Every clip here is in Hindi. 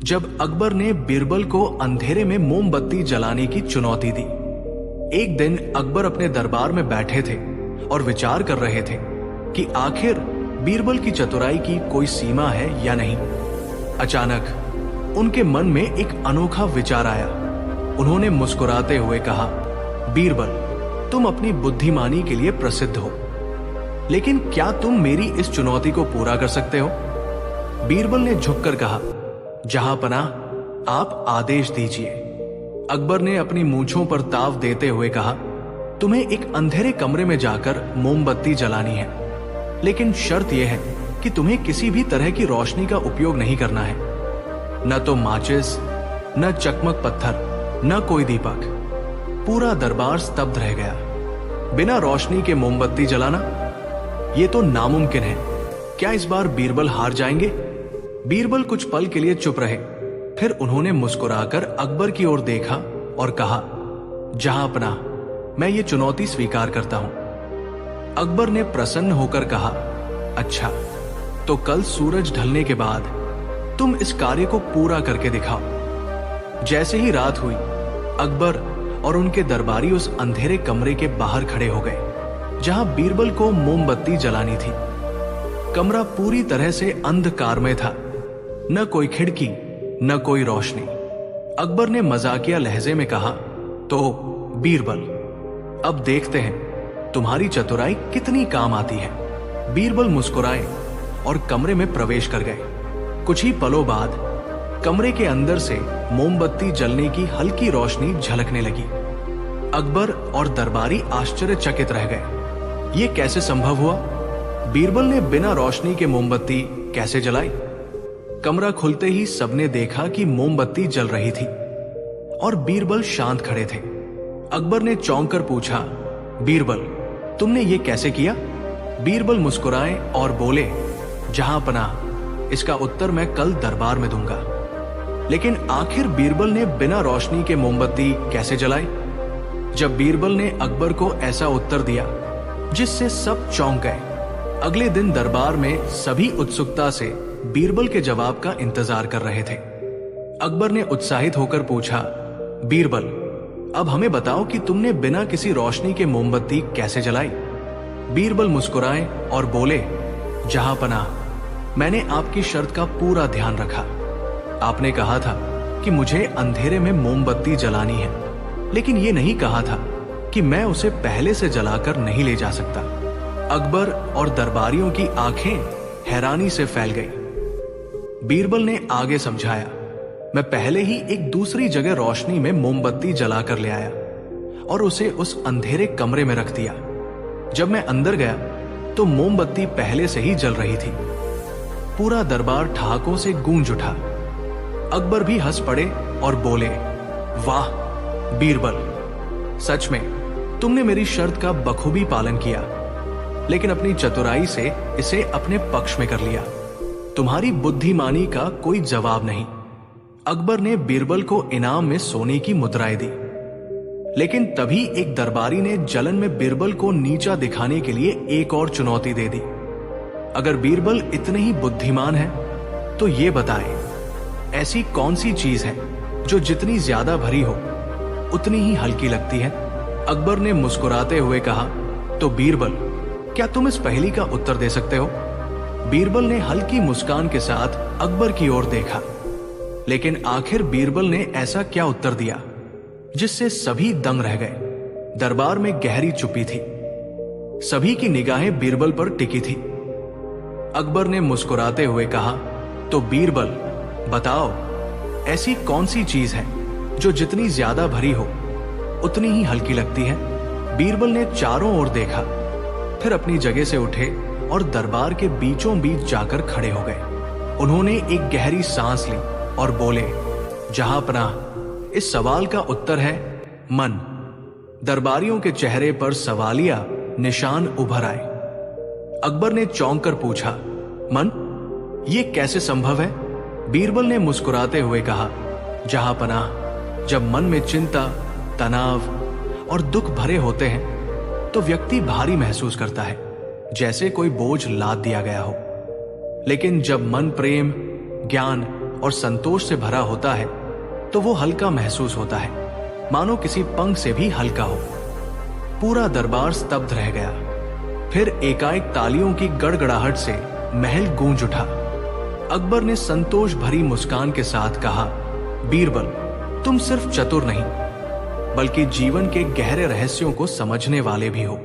जब अकबर ने बीरबल को अंधेरे में मोमबत्ती जलाने की चुनौती दी। एक दिन अकबर अपने दरबार में बैठे थे और विचार कर रहे थे कि आखिर बीरबल की चतुराई की कोई सीमा है या नहीं। अचानक उनके मन में एक अनोखा विचार आया। उन्होंने मुस्कुराते हुए कहा, बीरबल, तुम अपनी बुद्धिमानी के लिए प्रसिद्ध हो, लेकिन क्या तुम मेरी इस चुनौती को पूरा कर सकते हो? बीरबल ने झुककर कहा, जहांपनाह, आप आदेश दीजिए। अकबर ने अपनी मूंछों पर ताव देते हुए कहा, तुम्हें एक अंधेरे कमरे में जाकर मोमबत्ती जलानी है, लेकिन शर्त यह है कि तुम्हें किसी भी तरह की रोशनी का उपयोग नहीं करना है। न तो माचिस, न चकमक पत्थर, न कोई दीपक। पूरा दरबार स्तब्ध रह गया। बिना रोशनी के मोमबत्ती जलाना, यह तो नामुमकिन है। क्या इस बार बीरबल हार जाएंगे? बीरबल कुछ पल के लिए चुप रहे, फिर उन्होंने मुस्कुराकर अकबर की ओर देखा और कहा, जहांपनाह, मैं ये चुनौती स्वीकार करता हूं। अकबर ने प्रसन्न होकर कहा, अच्छा, तो कल सूरज ढलने के बाद तुम इस कार्य को पूरा करके दिखाओ। जैसे ही रात हुई, अकबर और उनके दरबारी उस अंधेरे कमरे के बाहर खड़े हो गए जहां बीरबल को मोमबत्ती जलानी थी। कमरा पूरी तरह से अंधकारमय था, न कोई खिड़की, न कोई रोशनी। अकबर ने मजाकिया लहजे में कहा, तो बीरबल, अब देखते हैं तुम्हारी चतुराई कितनी काम आती है। बीरबल मुस्कुराए और कमरे में प्रवेश कर गए। कुछ ही पलों बाद कमरे के अंदर से मोमबत्ती जलने की हल्की रोशनी झलकने लगी। अकबर और दरबारी आश्चर्यचकित रह गए। ये कैसे संभव हुआ? बीरबल ने बिना रोशनी के मोमबत्ती कैसे जलाई? कमरा खुलते ही सबने देखा कि मोमबत्ती जल रही थी और बीरबल शांत खड़े थे। अकबर ने चौंक कर पूछा, बीरबल, तुमने ये कैसे किया? बीरबल मुस्कुराए और बोले, जहांपनाह, इसका उत्तर मैं कल दरबार में दूंगा। लेकिन आखिर बीरबल ने बिना रोशनी के मोमबत्ती कैसे जलाई? जब बीरबल ने अकबर को ऐसा उत्तर दिया जिससे सब चौंक गए। अगले दिन दरबार में सभी उत्सुकता से बीरबल के जवाब का इंतजार कर रहे थे। अकबर ने उत्साहित होकर पूछा, बीरबल, अब हमें बताओ कि तुमने बिना किसी रोशनी के मोमबत्ती कैसे जलाई? बीरबल मुस्कुराए और बोले, जहांपनाह, मैंने आपकी शर्त का पूरा ध्यान रखा। आपने कहा था कि मुझे अंधेरे में मोमबत्ती जलानी है, लेकिन यह नहीं कहा था कि मैं उसे पहले से जलाकर नहीं ले जा सकता। अकबर और दरबारियों की आंखें हैरानी से फैल गई। बीरबल ने आगे समझाया, मैं पहले ही एक दूसरी जगह रोशनी में मोमबत्ती जलाकर ले आया और उसे उस अंधेरे कमरे में रख दिया। जब मैं अंदर गया तो मोमबत्ती पहले से ही जल रही थी। पूरा दरबार ठहाकों से गूंज उठा। अकबर भी हंस पड़े और बोले, वाह बीरबल, सच में तुमने मेरी शर्त का बखूबी पालन किया, लेकिन अपनी चतुराई से इसे अपने पक्ष में कर लिया। तुम्हारी बुद्धिमानी का कोई जवाब नहीं। अकबर ने बीरबल को इनाम में सोने की मुद्राएं दी, लेकिन तभी एक दरबारी ने जलन में बीरबल को नीचा दिखाने के लिए एक और चुनौती दे दी। अगर बीरबल इतने ही बुद्धिमान है तो ये बताएं, ऐसी कौन सी चीज है जो जितनी ज्यादा भरी हो उतनी ही हल्की लगती है? अकबर ने मुस्कुराते हुए कहा, तो बीरबल, क्या तुम इस पहेली का उत्तर दे सकते हो? बीरबल ने हल्की मुस्कान के साथ अकबर की ओर देखा, लेकिन आखिर बीरबल ने ऐसा क्या उत्तर दिया जिससे सभी दंग रह गए। दरबार में गहरी चुप्पी थी। सभी की निगाहें बीरबल पर टिकी थी। अकबर ने मुस्कुराते हुए कहा, तो बीरबल, बताओ, ऐसी कौन सी चीज है जो जितनी ज्यादा भरी हो उतनी ही हल्की लगती है? बीरबल ने चारों ओर देखा, फिर अपनी जगह से उठे और दरबार के बीचों बीच जाकर खड़े हो गए। उन्होंने एक गहरी सांस ली और बोले, जहांपनाह, इस सवाल का उत्तर है मन। दरबारियों के चेहरे पर सवालिया निशान उभर आए। अकबर ने चौंक कर पूछा, मन? ये कैसे संभव है? बीरबल ने मुस्कुराते हुए कहा, जहांपनाह, जब मन में चिंता, तनाव और दुख भरे होते हैं तो व्यक्ति भारी महसूस करता है, जैसे कोई बोझ लाद दिया गया हो। लेकिन जब मन प्रेम, ज्ञान और संतोष से भरा होता है तो वो हल्का महसूस होता है, मानो किसी पंख से भी हल्का हो। पूरा दरबार स्तब्ध रह गया। फिर एकाएक तालियों की गड़गड़ाहट से महल गूंज उठा। अकबर ने संतोष भरी मुस्कान के साथ कहा, बीरबल, तुम सिर्फ चतुर नहीं बल्कि जीवन के गहरे रहस्यों को समझने वाले भी हो।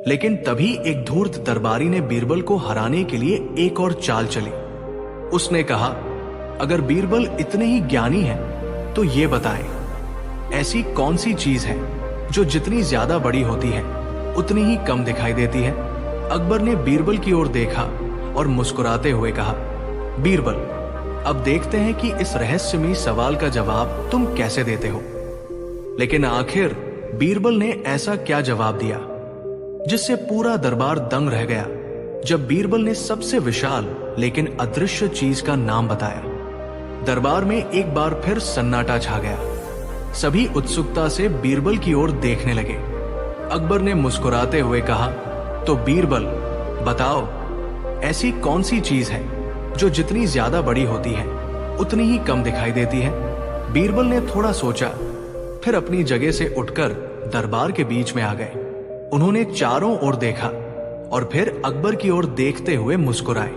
लेकिन तभी एक धूर्त दरबारी ने बीरबल को हराने के लिए एक और चाल चली। उसने कहा, अगर बीरबल इतने ही ज्ञानी हैं तो ये बताएं, ऐसी कौन सी चीज है जो जितनी ज्यादा बड़ी होती है उतनी ही कम दिखाई देती है। अकबर ने बीरबल की ओर देखा और मुस्कुराते हुए कहा, बीरबल, अब देखते हैं कि इस रहस्यमयी सवाल का जवाब तुम कैसे देते हो। लेकिन आखिर बीरबल ने ऐसा क्या जवाब दिया जिससे पूरा दरबार दंग रह गया जब बीरबल ने सबसे विशाल लेकिन अदृश्य चीज का नाम बताया। दरबार में एक बार फिर सन्नाटा छा गया। सभी उत्सुकता से बीरबल की ओर देखने लगे। अकबर ने मुस्कुराते हुए कहा, तो बीरबल बताओ, ऐसी कौन सी चीज है जो जितनी ज्यादा बड़ी होती है उतनी ही कम दिखाई देती है। बीरबल ने थोड़ा सोचा, फिर अपनी जगह से उठकर दरबार के बीच में आ गए। उन्होंने चारों ओर देखा और फिर अकबर की ओर देखते हुए मुस्कुराए।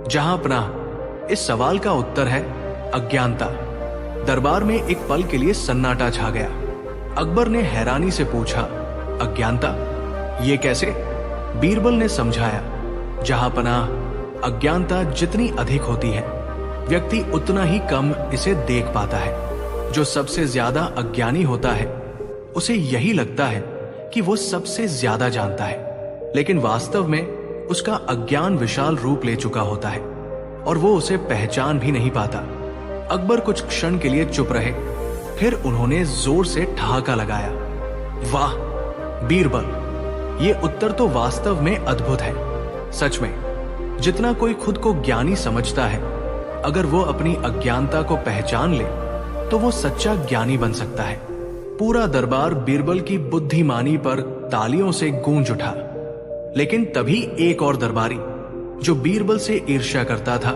जहां पनाह, इस सवाल का उत्तर है अज्ञानता। दरबार में एक पल के लिए सन्नाटा छा गया। अकबर ने हैरानी से पूछा, अज्ञानता, ये कैसे? बीरबल ने समझाया, जहां पनाह, अज्ञानता जितनी अधिक होती है व्यक्ति उतना ही कम इसे देख पाता है। जो सबसे ज्यादा अज्ञानी होता है उसे यही लगता है कि वो सबसे ज्यादा जानता है, लेकिन वास्तव में उसका अज्ञान विशाल रूप ले चुका होता है और वो उसे पहचान भी नहीं पाता। अकबर कुछ क्षण के लिए चुप रहे, फिर उन्होंने जोर से ठहाका लगाया, वाह बीरबल, ये उत्तर तो वास्तव में अद्भुत है। सच में जितना कोई खुद को ज्ञानी समझता है, अगर वो अपनी अज्ञानता को पहचान ले तो वो सच्चा ज्ञानी बन सकता है। पूरा दरबार बीरबल की बुद्धिमानी पर तालियों से गूंज उठा। लेकिन तभी एक और दरबारी जो बीरबल से ईर्ष्या करता था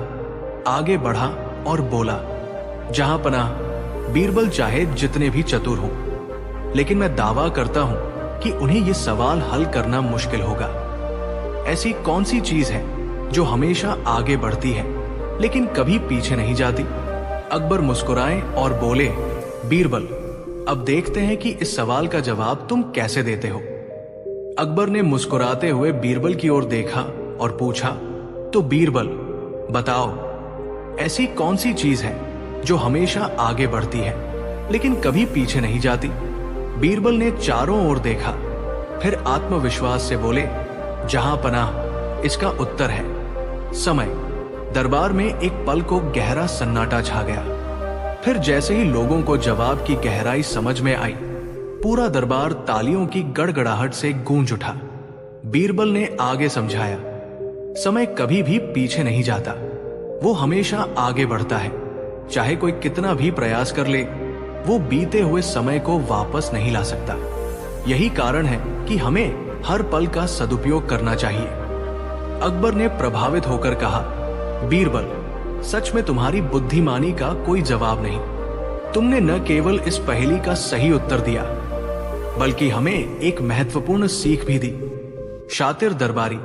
आगे बढ़ा और बोला, जहां पनाह, बीरबल चाहे जितने भी चतुर हों, लेकिन मैं दावा करता हूं कि उन्हें यह सवाल हल करना मुश्किल होगा। ऐसी कौन सी चीज है जो हमेशा आगे बढ़ती है लेकिन कभी पीछे नहीं जाती? अकबर मुस्कुराए और बोले, बीरबल, अब देखते हैं कि इस सवाल का जवाब तुम कैसे देते हो। अकबर ने मुस्कुराते हुए बीरबल की ओर देखा और पूछा, तो बीरबल बताओ, ऐसी कौन सी चीज है जो हमेशा आगे बढ़ती है लेकिन कभी पीछे नहीं जाती? बीरबल ने चारों ओर देखा, फिर आत्मविश्वास से बोले, जहां पनाह, इसका उत्तर है समय। दरबार में एक पल को गहरा सन्नाटा छा गया। फिर जैसे ही लोगों को जवाब की गहराई समझ में आई, पूरा दरबार तालियों की गड़गड़ाहट से गूंज उठा। बीरबल ने आगे समझाया, समय कभी भी पीछे नहीं जाता, वो हमेशा आगे बढ़ता है। चाहे कोई कितना भी प्रयास कर ले, वो बीते हुए समय को वापस नहीं ला सकता। यही कारण है कि हमें हर पल का सदुपयोग करना चाहिए। अकबर ने प्रभावित होकर कहा, बीरबल, सच में तुम्हारी बुद्धिमानी का कोई जवाब नहीं। तुमने न केवल इस पहेली का सही उत्तर दिया, बल्कि हमें एक महत्वपूर्ण सीख भी दी। शातिर दरबारी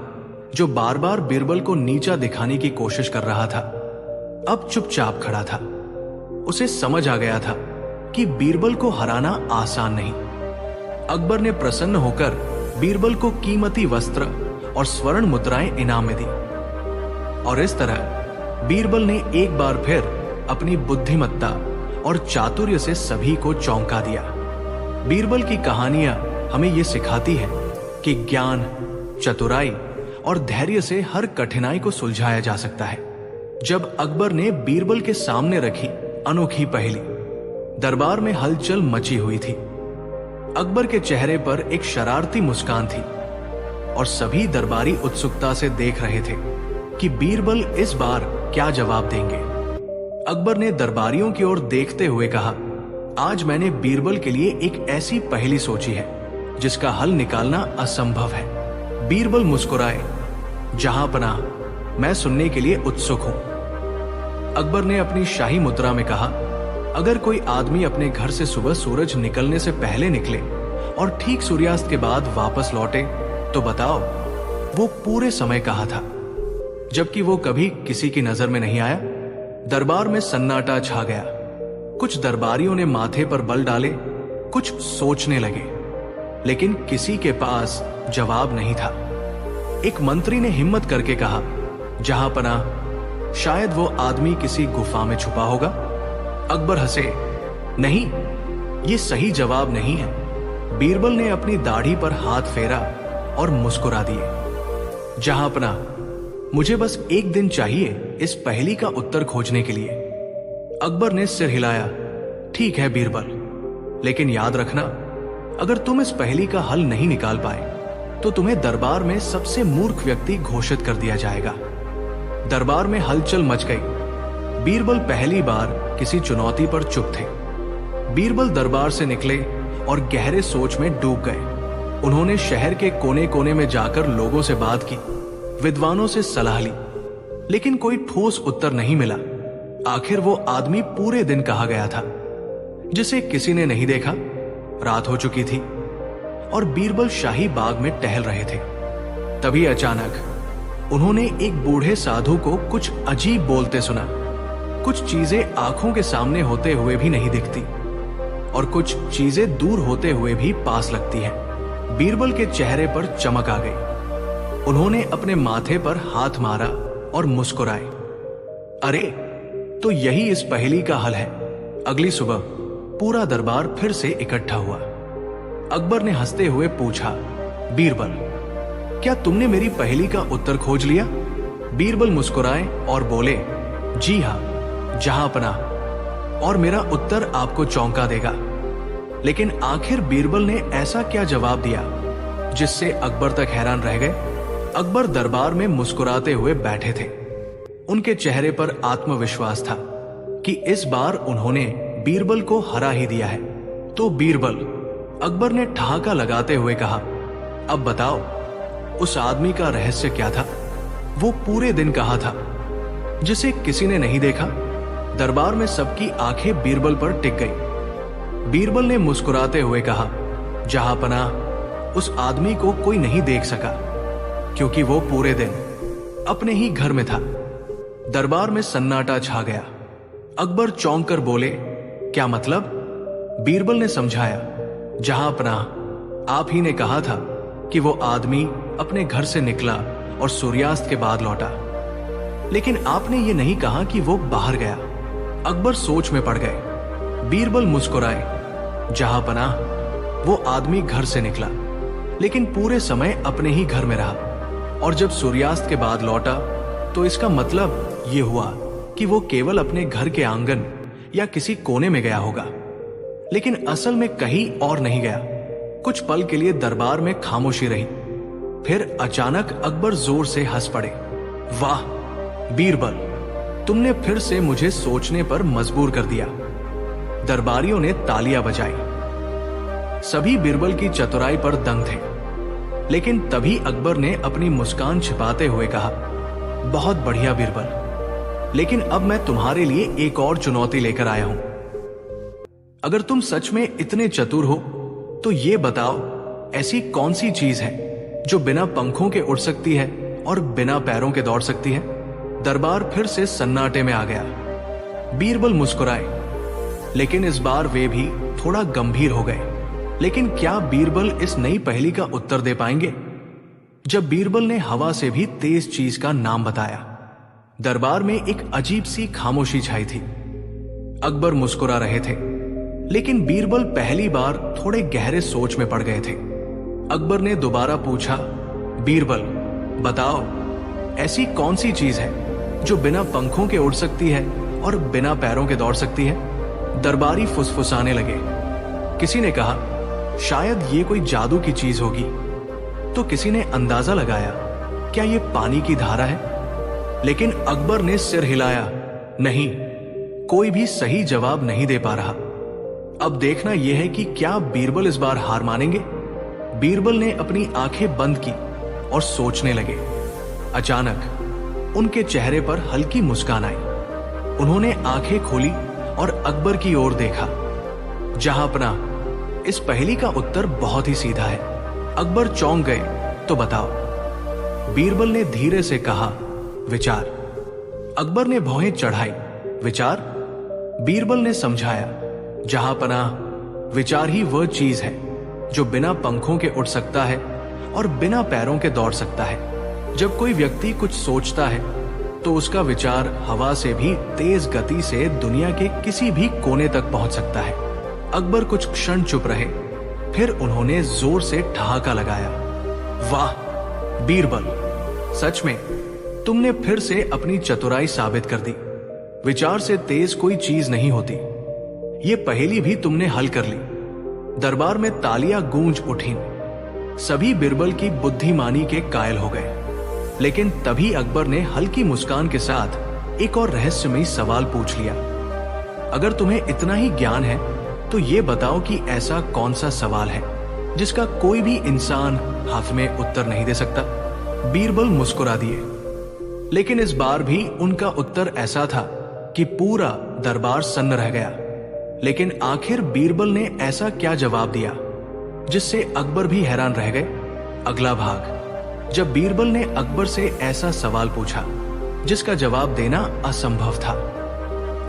जो बार बार बीरबल को नीचा दिखाने की कोशिश कर रहा था, अब चुपचाप खड़ा था। उसे समझ आ गया था कि बीरबल को हराना आसान नहीं। अकबर ने प्रसन्न होकर बीरबल को कीमती वस्त्र और स्वर्ण मुद्राएं इनाम में दी। और इस तरह बीरबल ने एक बार फिर अपनी बुद्धिमत्ता और चातुर्य से सभी को चौंका दिया। बीरबल की कहानियां हमें ये सिखाती हैं कि ज्ञान, चतुराई और धैर्य से हर कठिनाई को सुलझाया जा सकता है। जब अकबर ने बीरबल के सामने रखी अनोखी पहेली, दरबार में हलचल मची हुई थी। अकबर के चेहरे पर एक शरारती मुस्कान थी और सभी दरबारी उत्सुकता से देख रहे थे कि बीरबल इस बार क्या जवाब देंगे। अकबर ने दरबारियों की ओर देखते हुए कहा, आज मैंने बीरबल के लिए एक ऐसी पहेली सोची है जिसका हल निकालना असंभव है। बीरबल मुस्कुराए, जहां पनाह, मैं सुनने के लिए उत्सुक हूं। अकबर ने अपनी शाही मुद्रा में कहा, अगर कोई आदमी अपने घर से सुबह सूरज निकलने से पहले निकले और ठीक सूर्यास्त के बाद वापस लौटे तो बताओ वो पूरे समय कहाँ था, जबकि वो कभी किसी की नजर में नहीं आया। दरबार में सन्नाटा छा गया। कुछ दरबारियों ने माथे पर बल डाले, कुछ सोचने लगे, लेकिन किसी के पास जवाब नहीं था। एक मंत्री ने हिम्मत करके कहा, जहां पनाह, शायद वो आदमी किसी गुफा में छुपा होगा। अकबर हंसे, नहीं, ये सही जवाब नहीं है। बीरबल ने अपनी दाढ़ी पर हाथ फेरा और मुस्कुरा दिए। जहां पनाह, मुझे बस एक दिन चाहिए इस पहेली का उत्तर खोजने के लिए। अकबर ने सिर हिलाया, ठीक है बीरबल, लेकिन याद रखना, अगर तुम इस पहेली का हल नहीं निकाल पाए तो तुम्हें दरबार में सबसे मूर्ख व्यक्ति घोषित कर दिया जाएगा। दरबार में हलचल मच गई। बीरबल पहली बार किसी चुनौती पर चुप थे। बीरबल दरबार से निकले और गहरे सोच में डूब गए। उन्होंने शहर के कोने कोने में जाकर लोगों से बात की, विद्वानों से सलाह ली, लेकिन कोई ठोस उत्तर नहीं मिला। आखिर वो आदमी पूरे दिन कहा गया था, जिसे किसी ने नहीं देखा। रात हो चुकी थी और बीरबल शाही बाग में टहल रहे थे। तभी अचानक उन्होंने एक बूढ़े साधु को कुछ अजीब बोलते सुना। कुछ चीजें आंखों के सामने होते हुए भी नहीं दिखती और कुछ चीजें दूर होते हुए भी पास लगती हैं। बीरबल के चेहरे पर चमक आ गई। उन्होंने अपने माथे पर हाथ मारा और मुस्कुराए। अरे, तो यही इस पहेली का हल है। अगली सुबह पूरा दरबार फिर से इकट्ठा हुआ। अकबर ने हंसते हुए पूछा, बीरबल, क्या तुमने मेरी पहेली का उत्तर खोज लिया? बीरबल मुस्कुराए और बोले, जी हां, जहां पनाह, और मेरा उत्तर आपको चौंका देगा। लेकिन आखिर बीरबल ने ऐसा क्या जवाब दिया जिससे अकबर तक हैरान रह गए। अकबर दरबार में मुस्कुराते हुए बैठे थे। उनके चेहरे पर आत्मविश्वास था कि इस बार उन्होंने बीरबल को हरा ही दिया है। तो बीरबल, अकबर ने ठहाका लगाते हुए कहा, अब बताओ उस आदमी का रहस्य क्या था? वो पूरे दिन कहाँ था, जिसे किसी ने नहीं देखा? दरबार में सबकी आंखें बीरबल पर टिक गई। बीरबल ने मुस्कुराते हुए कहा, जहां पनाह, उस आदमी को कोई नहीं देख सका क्योंकि वो पूरे दिन अपने ही घर में था। दरबार में सन्नाटा छा गया। अकबर चौंक कर बोले, क्या मतलब? बीरबल ने समझाया, जहां पनाह, आप ही ने कहा था कि वो आदमी अपने घर से निकला और सूर्यास्त के बाद लौटा, लेकिन आपने ये नहीं कहा कि वो बाहर गया। अकबर सोच में पड़ गए। बीरबल मुस्कुराए, जहां पनाह, वो आदमी घर से निकला, लेकिन पूरे समय अपने ही घर में रहा, और जब सूर्यास्त के बाद लौटा तो इसका मतलब ये हुआ कि वो केवल अपने घर के आंगन या किसी कोने में गया होगा, लेकिन असल में कहीं और नहीं गया। कुछ पल के लिए दरबार में खामोशी रही। फिर अचानक अकबर जोर से हंस पड़े। वाह बीरबल, तुमने फिर से मुझे सोचने पर मजबूर कर दिया। दरबारियों ने तालियां बजाई। सभी बीरबल की चतुराई पर दंग थे, लेकिन तभी अकबर ने अपनी मुस्कान छिपाते हुए कहा, बहुत बढ़िया बीरबल, लेकिन अब मैं तुम्हारे लिए एक और चुनौती लेकर आया हूं। अगर तुम सच में इतने चतुर हो तो ये बताओ, ऐसी कौन सी चीज है जो बिना पंखों के उड़ सकती है और बिना पैरों के दौड़ सकती है? दरबार फिर से सन्नाटे में आ गया। बीरबल मुस्कुराए, लेकिन इस बार वे भी थोड़ा गंभीर हो गए। लेकिन क्या बीरबल इस नई पहेली का उत्तर दे पाएंगे? जब बीरबल ने हवा से भी तेज चीज का नाम बताया, दरबार में एक अजीब सी खामोशी छाई थी। अकबर मुस्कुरा रहे थे, लेकिन बीरबल पहली बार थोड़े गहरे सोच में पड़ गए थे। अकबर ने दोबारा पूछा, बीरबल बताओ, ऐसी कौन सी चीज है जो बिना पंखों के उड़ सकती है और बिना पैरों के दौड़ सकती है? दरबारी फुसफुसाने लगे। किसी ने कहा, शायद ये कोई जादू की चीज होगी। तो किसी ने अंदाजा लगाया, क्या ये पानी की धारा है? लेकिन अकबर ने सिर हिलाया, नहीं, कोई भी सही जवाब नहीं दे पा रहा। अब देखना यह है कि क्या बीरबल इस बार हार मानेंगे। बीरबल ने अपनी आंखें बंद की और सोचने लगे। अचानक उनके चेहरे पर हल्की मुस्कान आई। उन्होंने आंखें खोली और अकबर की ओर देखा। जहांपनाह, इस पहेली का उत्तर बहुत ही सीधा है। अकबर चौंक गए। तो बताओ। बीरबल ने धीरे से कहा, विचार। अकबर ने भौहें चढ़ाई। विचार? बीरबल ने समझाया, जहांपनाह, विचार ही वह चीज है जो बिना पंखों के उड़ सकता है और बिना पैरों के दौड़ सकता है। जब कोई व्यक्ति कुछ सोचता है तो उसका विचार हवा से भी तेज गति से दुनिया के किसी भी कोने तक पहुंच सकता है। अकबर कुछ क्षण चुप रहे, फिर उन्होंने जोर से ठहाका लगाया। वाह बीरबल, सच में तुमने फिर से अपनी चतुराई साबित कर दी। विचार से तेज कोई चीज नहीं होती। ये पहेली भी तुमने हल कर ली। दरबार में तालियां गूंज उठीं। सभी बीरबल की बुद्धिमानी के कायल हो गए। लेकिन तभी अकबर ने हल्की मुस्कान के साथ एक और रहस्यमयी सवाल पूछ लिया। अगर तुम्हें इतना ही ज्ञान है तो ये बताओ कि ऐसा कौन सा सवाल है जिसका कोई भी इंसान हाथ में उत्तर नहीं दे सकता। बीरबल मुस्कुरा दिए, लेकिन इस बार भी उनका उत्तर ऐसा था कि पूरा दरबार सन्न रह गया। लेकिन आखिर बीरबल ने ऐसा क्या जवाब दिया जिससे अकबर भी हैरान रह गए। अगला भाग। जब बीरबल ने अकबर से ऐसा सवाल पूछा जिसका जवाब देना असंभव था।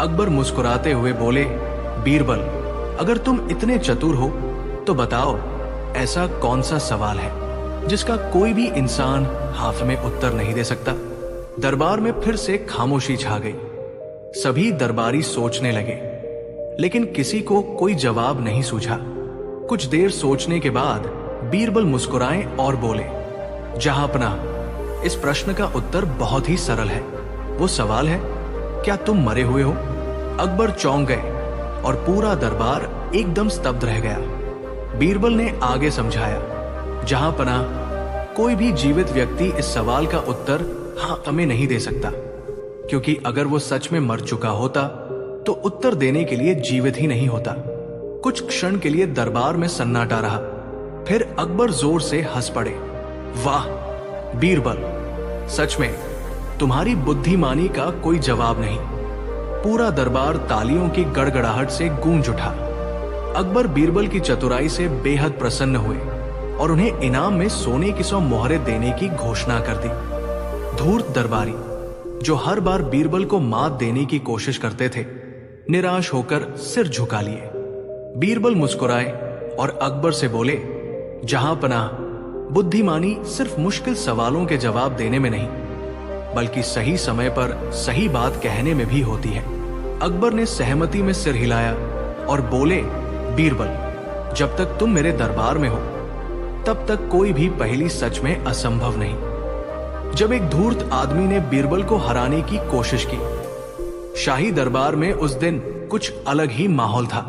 अकबर मुस्कुराते हुए बोले, बीरबल, अगर तुम इतने चतुर हो तो बताओ ऐसा कौन सा सवाल है जिसका कोई भी इंसान हाथ में उत्तर नहीं दे सकता। दरबार में फिर से खामोशी छा गई। सभी दरबारी सोचने लगे, लेकिन किसी को कोई जवाब नहीं सूझा। कुछ देर सोचने के बाद बीरबल मुस्कुराए और बोले, जहांपनाह, इस प्रश्न का उत्तर बहुत ही सरल है। वो सवाल है, क्या तुम मरे हुए हो? अकबर चौंक गए और पूरा दरबार एकदम स्तब्ध रह गया। बीरबल ने आगे समझाया, जहांपनाह, कोई भी जीवित व्यक्ति इस सवाल का उत्तर हाँ में नहीं दे सकता, क्योंकि अगर वो सच में मर चुका होता तो उत्तर देने के लिए जीवित ही नहीं होता। कुछ क्षण के लिए दरबार में सन्नाटा रहा। फिर अकबर जोर से हंस पड़े। वाह बीरबल, सच में तुम्हारी बुद्धिमानी का कोई जवाब नहीं। पूरा दरबार तालियों की गड़गड़ाहट से गूंज उठा। अकबर बीरबल की चतुराई से बेहद प्रसन्न हुए और उन्हें इनाम में सोने की 100 मोहरें देने की घोषणा कर दी। धूर्त दरबारी, जो हर बार बीरबल को मात देने की कोशिश करते थे, निराश होकर सिर झुका लिए। बीरबल मुस्कुराए और अकबर से बोले, जहांपनाह, बुद्धिमानी सिर्फ मुश्किल सवालों के जवाब देने में नहीं, बल्कि सही समय पर सही बात कहने में भी होती है। अकबर ने सहमति में सिर हिलाया और बोले, बीरबल, जब तक तुम मेरे दरबार में हो तब तक कोई भी पहेली सच में असंभव नहीं। जब एक धूर्त आदमी ने बीरबल को हराने की कोशिश की, शाही दरबार में उस दिन कुछ अलग ही माहौल था।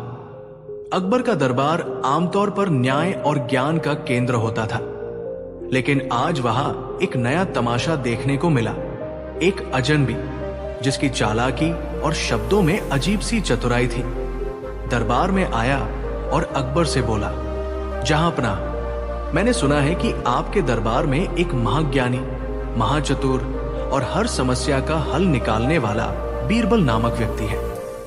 अकबर का दरबार आमतौर पर न्याय और ज्ञान का केंद्र होता था, लेकिन आज वहां एक नया तमाशा देखने को मिला। एक अजनबी जिसकी चालाकी और शब्दों में अजीब सी चतुराई थी, दरबार में आया और अकबर से बोला, जहांपनाह, मैंने सुना है कि आपके दरबार में एक महाज्ञानी, महाचतुर और हर समस्या का हल निकालने वाला बीरबल नामक व्यक्ति है।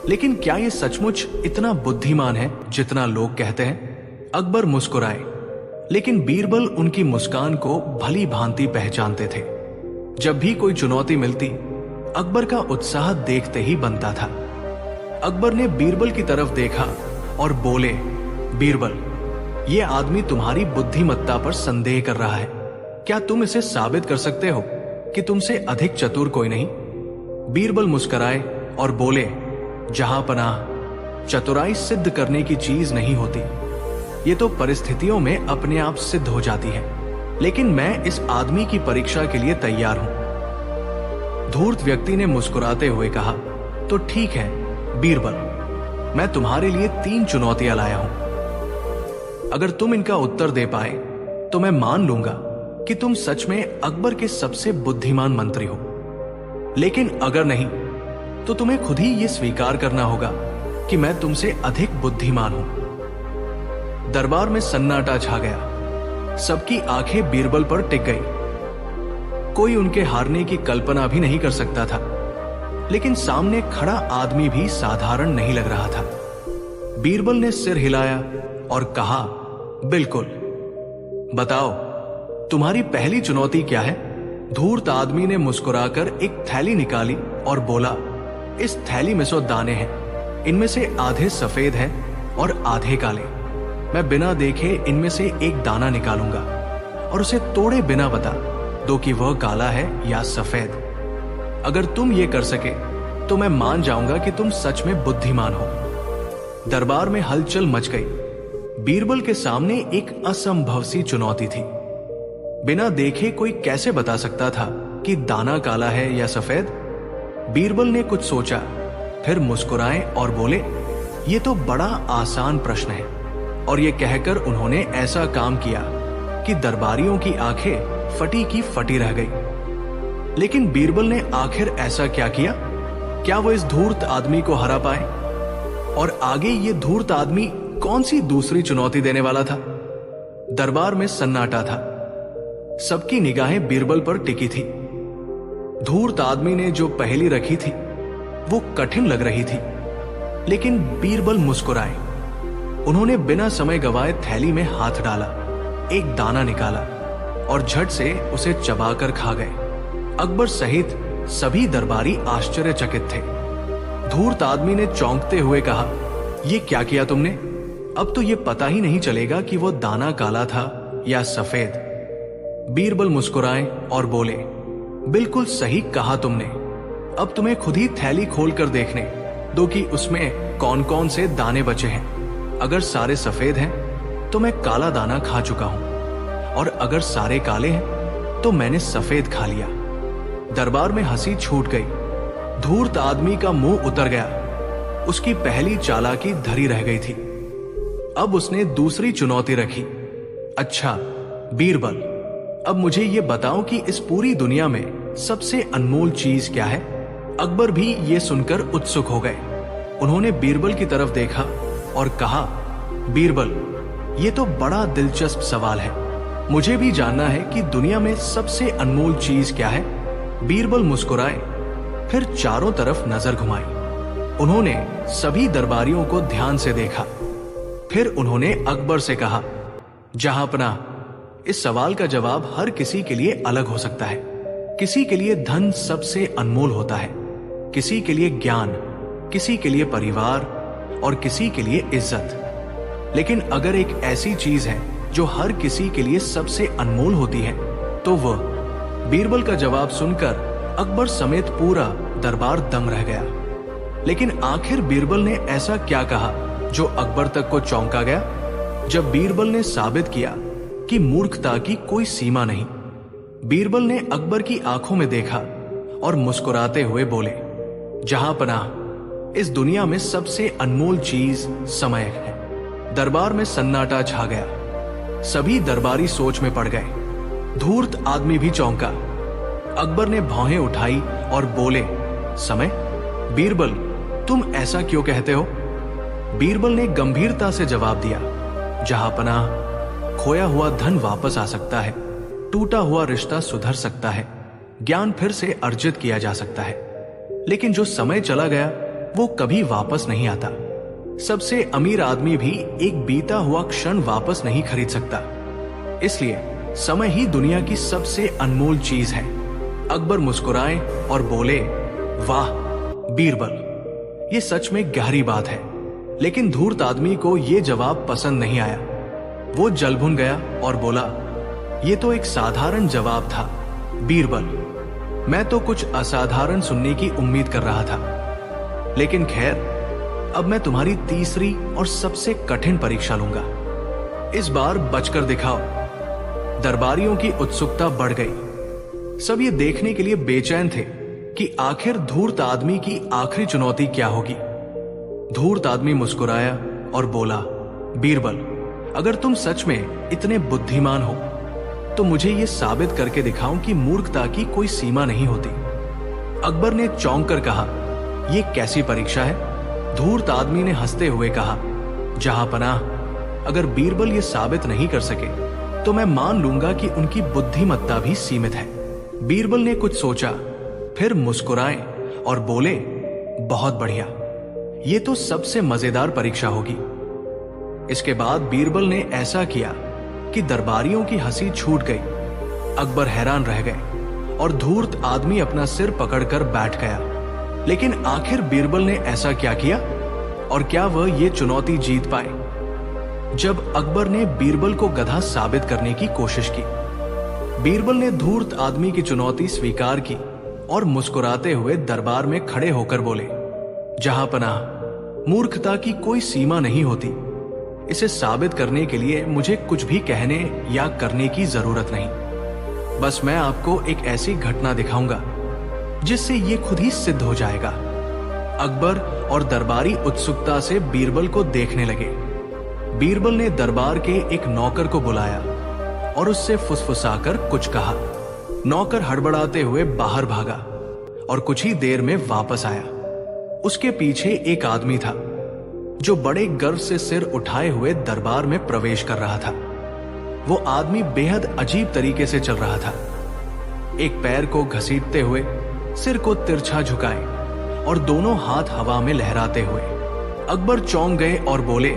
लेकिन क्या ये सचमुच इतना बुद्धिमान है जितना लोग कहते हैं? अकबर मुस्कुराए, लेकिन बीरबल उनकी मुस्कान को भली भांति पहचानते थे। जब भी कोई चुनौती मिलती, अकबर का उत्साह देखते ही बनता था। अकबर ने बीरबल की तरफ देखा और बोले, बीरबल, ये आदमी तुम्हारी बुद्धिमत्ता पर संदेह कर रहा है। क्या तुम इसे साबित कर सकते हो कि तुमसे अधिक चतुर कोई नहीं? बीरबल मुस्कुराए और बोले, जहांपनाह, चतुराई सिद्ध करने की चीज नहीं होती, ये तो परिस्थितियों में अपने आप सिद्ध हो जाती है। लेकिन मैं इस आदमी की परीक्षा के लिए तैयार हूं। धूर्त व्यक्ति ने मुस्कुराते हुए कहा, तो ठीक है बीरबल, मैं तुम्हारे लिए 3 चुनौतियां लाया हूं। अगर तुम इनका उत्तर दे पाए तो मैं मान लूंगा कि तुम सच में अकबर के सबसे बुद्धिमान मंत्री हो। लेकिन अगर नहीं, तो तुम्हें खुद ही यह स्वीकार करना होगा कि मैं तुमसे अधिक बुद्धिमान हूं। दरबार में सन्नाटा छा गया। सबकी आंखें बीरबल पर टिक गई। कोई उनके हारने की कल्पना भी नहीं कर सकता था। लेकिन सामने खड़ा आदमी भी साधारण नहीं लग रहा था। बीरबल ने सिर हिलाया और कहा, बिल्कुल, बताओ तुम्हारी पहली चुनौती क्या है? धूर्त आदमी ने मुस्कुराकर एक थैली निकाली और बोला, इस थैली में 100 दाने हैं। इनमें से आधे सफेद हैं और आधे काले। मैं बिना देखे इनमें से एक दाना निकालूंगा और उसे तोड़े बिना बता दो कि वह काला है या सफेद। अगर तुम ये कर सके तो मैं मान जाऊंगा कि तुम सच में बुद्धिमान हो। दरबार में हलचल मच गई। बीरबल के सामने एक असंभव सी चुनौती थी। बिना देखे कोई कैसे बता सकता था कि दाना काला है या सफेद? बीरबल ने कुछ सोचा, फिर मुस्कुराए और बोले, ये तो बड़ा आसान प्रश्न है। और ये कहकर उन्होंने ऐसा काम किया कि दरबारियों की आंखें फटी की फटी रह गई। लेकिन बीरबल ने आखिर ऐसा क्या किया? क्या वो इस धूर्त आदमी को हरा पाए? और आगे ये धूर्त आदमी कौन सी दूसरी चुनौती देने वाला था? दरबार में सन्नाटा था। सबकी निगाहें बीरबल पर टिकी थी। धूर्त आदमी ने जो पहेली रखी थी वो कठिन लग रही थी, लेकिन बीरबल मुस्कुराए। उन्होंने बिना समय गवाए थैली में हाथ डाला, एक दाना निकाला और झट से उसे चबाकर खा गए। अकबर सहित सभी दरबारी आश्चर्यचकित थे। धूर्त आदमी ने चौंकते हुए कहा, ये क्या किया तुमने? अब तो ये पता ही नहीं चलेगा कि वो दाना काला था या सफेद। बीरबल मुस्कुराए और बोले, बिल्कुल सही कहा तुमने। अब तुम्हें खुद ही थैली खोलकर देखने दो कि उसमें कौन कौन से दाने बचे हैं। अगर सारे सफेद हैं तो मैं काला दाना खा चुका हूं, और अगर सारे काले हैं तो मैंने सफेद खा लिया। दरबार में हंसी छूट गई। धूर्त आदमी का मुंह उतर गया। उसकी पहली चालाकी धरी रह गई थी। अब उसने दूसरी चुनौती रखी। अच्छा बीरबल, अब मुझे ये बताओ कि इस पूरी दुनिया में सबसे अनमोल चीज क्या है? अकबर भी ये सुनकर उत्सुक हो गए। उन्होंने बीरबल की तरफ देखा और कहा, बीरबल, ये तो बड़ा दिलचस्प सवाल है। मुझे भी जानना है कि दुनिया में सबसे अनमोल चीज क्या है। बीरबल मुस्कुराए, फिर चारों तरफ नजर घुमाई। उन्होंने सभी दरबारियों को ध्यान से देखा। फिर उन्होंने अकबर से कहा, जहांपनाह, इस सवाल का जवाब हर किसी के लिए अलग हो सकता है। किसी के लिए धन सबसे अनमोल होता है, किसी के लिए ज्ञान, किसी के लिए परिवार और किसी के लिए इज्जत। लेकिन अगर एक ऐसी चीज है जो हर किसी के लिए सबसे अनमोल होती है तो वह। बीरबल का जवाब सुनकर अकबर समेत पूरा दरबार दंग रह गया। लेकिन आखिर बीरबल ने ऐसा क्या कहा जो अकबर तक को चौंका गया? जब बीरबल ने साबित किया कि मूर्खता की कोई सीमा नहीं, बीरबल ने अकबर की आंखों में देखा और मुस्कुराते हुए बोले, जहांपनाह, इस दुनिया में सबसे अनमोल चीज समय है। दरबार में सन्नाटा छा गया। सभी दरबारी सोच में पड़ गए। धूर्त आदमी भी चौंका। अकबर ने भौहें उठाई और बोले, समय? बीरबल, तुम ऐसा क्यों कहते हो? बीरबल ने गंभीरता से जवाब दिया, जहांपनाह, खोया हुआ धन वापस आ सकता है, टूटा हुआ रिश्ता सुधर सकता है, ज्ञान फिर से अर्जित किया जा सकता है, लेकिन जो समय चला गया वो कभी वापस नहीं आता। सबसे अमीर आदमी भी एक बीता हुआ क्षण वापस नहीं खरीद सकता। इसलिए समय ही दुनिया की सबसे अनमोल चीज है। अकबर मुस्कुराए और बोले, वाह बीरबल, ये सच में गहरी बात है। लेकिन धूर्त आदमी को यह जवाब पसंद नहीं आया। वो जल भुन गया और बोला, यह तो एक साधारण जवाब था बीरबल। मैं तो कुछ असाधारण सुनने की उम्मीद कर रहा था। लेकिन खैर, अब मैं तुम्हारी तीसरी और सबसे कठिन परीक्षा लूंगा। इस बार बचकर दिखाओ। दरबारियों की उत्सुकता बढ़ गई। सब ये देखने के लिए बेचैन थे कि आखिर धूर्त आदमी की आखिरी चुनौती क्या होगी। धूर्त आदमी मुस्कुराया और बोला, बीरबल, अगर तुम सच में इतने बुद्धिमान हो तो मुझे यह साबित करके दिखाओ कि मूर्खता की कोई सीमा नहीं होती। अकबर ने चौंक कर कहा, यह कैसी परीक्षा है? धूर्त आदमी ने हंसते हुए कहा, जहांपनाह, अगर बीरबल यह साबित नहीं कर सके तो मैं मान लूंगा कि उनकी बुद्धिमत्ता भी सीमित है। बीरबल ने कुछ सोचा, फिर मुस्कुराए और बोले, बहुत बढ़िया, ये तो सबसे मजेदार परीक्षा होगी। इसके बाद बीरबल ने ऐसा किया कि दरबारियों की हंसी छूट गई। अकबर हैरान रह गए और धूर्त आदमी अपना सिर पकड़कर बैठ गया। लेकिन आखिर बीरबल ने ऐसा क्या किया और क्या वह ये चुनौती जीत पाए? जब अकबर ने बीरबल को गधा साबित करने की कोशिश की, बीरबल ने धूर्त आदमी की चुनौती स्वीकार की और मुस्कुराते हुए दरबार में खड़े होकर बोले, जहांपनाह, मूर्खता की कोई सीमा नहीं होती। इसे साबित करने के लिए मुझे कुछ भी कहने या करने की जरूरत नहीं। बस मैं आपको एक ऐसी घटना दिखाऊंगा जिससे ये खुद ही सिद्ध हो जाएगा। अकबर और दरबारी उत्सुकता से बीरबल को देखने लगे। बीरबल ने दरबार के एक नौकर को बुलाया और उससे फुसफुसाकर कुछ कहा। नौकर हड़बड़ाते हुए बाहर भागा और कुछ ही देर में वापस आया। उसके पीछे एक आदमी था जो बड़े गर्व से सिर उठाए हुए दरबार में प्रवेश कर रहा था। वो आदमी बेहद अजीब तरीके से चल रहा था, एक पैर को घसीटते हुए, सिर को तिरछा झुकाए और दोनों हाथ हवा में लहराते हुए। अकबर चौंक गए और बोले,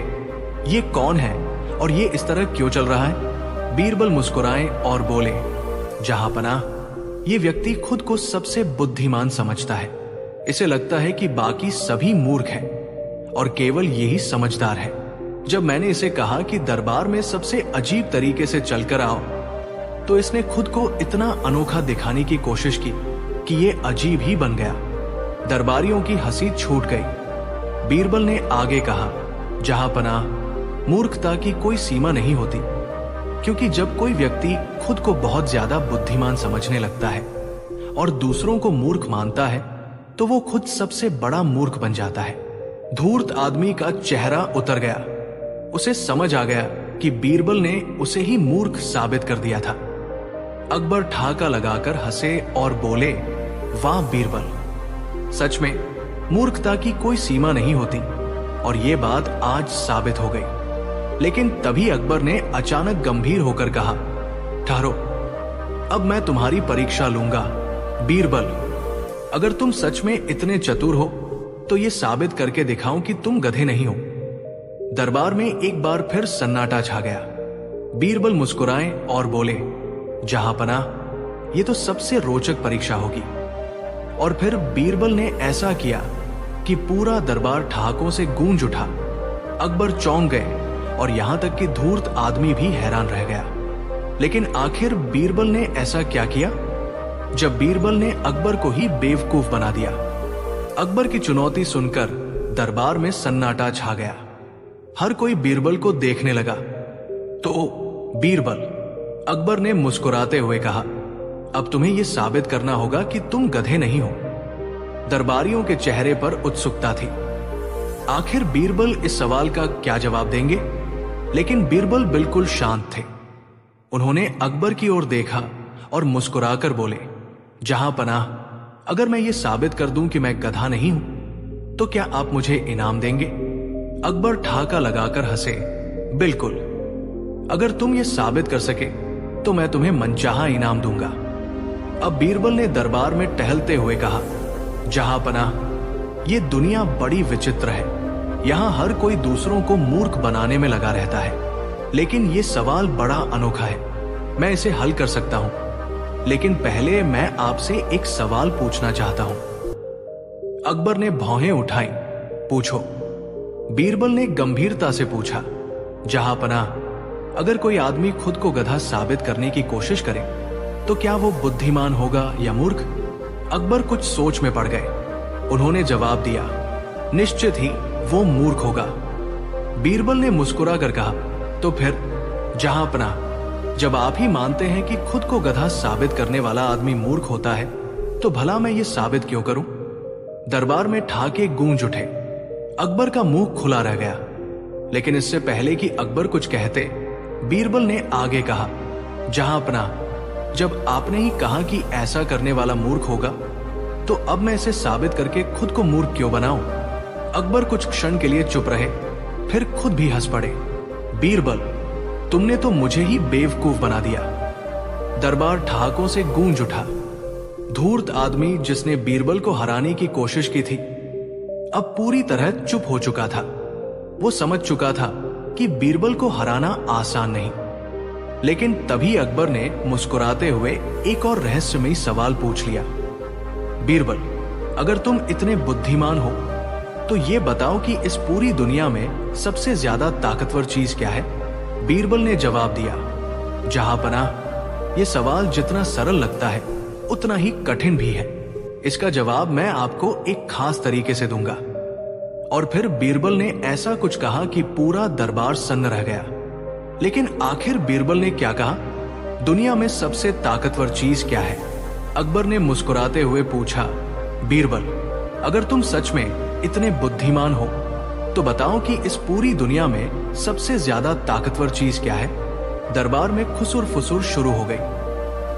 ये कौन है और ये इस तरह क्यों चल रहा है? बीरबल मुस्कुराए और बोले, जहांपनाह, ये व्यक्ति खुद को सबसे बुद्धिमान समझता है। इसे लगता है कि बाकी सभी मूर्ख हैं और केवल यही समझदार है। जब मैंने इसे कहा कि दरबार में सबसे अजीब तरीके से चलकर आओ, तो इसने खुद को इतना अनोखा दिखाने की कोशिश की कि ये अजीब ही बन गया। दरबारियों की हंसी छूट गई। बीरबल ने आगे कहा, जहांपनाह, मूर्खता की कोई सीमा नहीं होती, क्योंकि जब कोई व्यक्ति खुद को बहुत ज्यादा बुद्धिमान समझने लगता है और दूसरों को मूर्ख मानता है, तो वो खुद सबसे बड़ा मूर्ख बन जाता है। धूर्त आदमी का चेहरा उतर गया। उसे समझ आ गया कि बीरबल ने उसे ही मूर्ख साबित कर दिया था। अकबर ठहाका लगाकर हंसे और बोले, वाह बीरबल, सच में मूर्खता की कोई सीमा नहीं होती और ये बात आज साबित हो गई। लेकिन तभी अकबर ने अचानक गंभीर होकर कहा, ठहरो, अब मैं तुम्हारी परीक्षा लूंगा। बीरबल, अगर तुम सच में इतने चतुर हो तो ये साबित करके दिखाओ कि तुम गधे नहीं हो। दरबार में एक बार फिर सन्नाटा छा गया। बीरबल मुस्कुराए और बोले, जहांपनाह, ये तो सबसे रोचक परीक्षा होगी। और फिर बीरबल ने ऐसा किया कि पूरा दरबार ठहाकों से गूंज उठा। अकबर चौंक गए और यहां तक कि धूर्त आदमी भी हैरान रह गया। लेकिन आखिर बीरबल ने ऐसा क्या किया जब बीरबल ने अकबर को ही बेवकूफ बना दिया। अकबर की चुनौती सुनकर दरबार में सन्नाटा छा गया। हर कोई बीरबल को देखने लगा। तो बीरबल, अकबर ने मुस्कुराते हुए कहा, अब तुम्हें यह साबित करना होगा कि तुम गधे नहीं हो। दरबारियों के चेहरे पर उत्सुकता थी। आखिर बीरबल इस सवाल का क्या जवाब देंगे? लेकिन बीरबल बिल्कुल शांत थे। उन्होंने अकबर की ओर देखा और मुस्कुराकर बोले, जहांपनाह, अगर मैं ये साबित कर दूं कि मैं गधा नहीं हूं, तो क्या आप मुझे इनाम देंगे? अकबर ठहाका लगाकर हंसे, बिल्कुल, अगर तुम ये साबित कर सके तो मैं तुम्हें मनचाहा इनाम दूंगा। अब बीरबल ने दरबार में टहलते हुए कहा, जहांपनाह, ये दुनिया बड़ी विचित्र है। यहां हर कोई दूसरों को मूर्ख बनाने में लगा रहता है। लेकिन ये सवाल बड़ा अनोखा है। मैं इसे हल कर सकता हूं, लेकिन पहले मैं आपसे एक सवाल पूछना चाहता हूं। अकबर ने भौहें उठाई। पूछो। बीरबल ने गंभीरता से पूछा, जहांपनाह, अगर कोई आदमी खुद को गधा साबित करने की कोशिश करे तो क्या वो बुद्धिमान होगा या मूर्ख? अकबर कुछ सोच में पड़ गए। उन्होंने जवाब दिया, निश्चित ही वो मूर्ख होगा। बीरबल ने मुस्कुरा कर कहा, तो फिर जहांपनाह, जब आप ही मानते हैं कि खुद को गधा साबित करने वाला आदमी मूर्ख होता है, तो भला मैं ये साबित क्यों करूं? दरबार में ठहाके गूंज उठे। अकबर का मुंह खुला रह गया। लेकिन इससे पहले कि अकबर कुछ कहते, बीरबल ने आगे कहा, जहांपनाह, जब आपने ही कहा कि ऐसा करने वाला मूर्ख होगा, तो अब मैं इसे साबित करके खुद को मूर्ख क्यों बनाऊं? अकबर कुछ क्षण के लिए चुप रहे, फिर खुद भी हंस पड़े। बीरबल, तुमने तो मुझे ही बेवकूफ बना दिया। दरबार ठहाकों से गूंज उठा। धूर्त आदमी जिसने बीरबल को हराने की कोशिश की थी अब पूरी तरह चुप हो चुका था। वो समझ चुका था कि बीरबल को हराना आसान नहीं। लेकिन तभी अकबर ने मुस्कुराते हुए एक और रहस्यमयी सवाल पूछ लिया। बीरबल, अगर तुम इतने बुद्धिमान हो तो ये बताओ कि इस पूरी दुनिया में सबसे ज्यादा ताकतवर चीज क्या है? बीरबल ने जवाब दिया, जहांपनाह, ये सवाल जितना सरल लगता है उतना ही कठिन भी है। इसका जवाब मैं आपको एक खास तरीके से दूंगा। और फिर बीरबल ने ऐसा कुछ कहा कि पूरा दरबार सन्न रह गया। लेकिन आखिर बीरबल ने क्या कहा? दुनिया में सबसे ताकतवर चीज क्या है? अकबर ने मुस्कुराते हुए पूछा, बीरबल, अगर तुम सच में इतने बुद्धिमान हो तो बताओ कि इस पूरी दुनिया में सबसे ज्यादा ताकतवर चीज क्या है? दरबार में खुसुर फुसुर शुरू हो गई।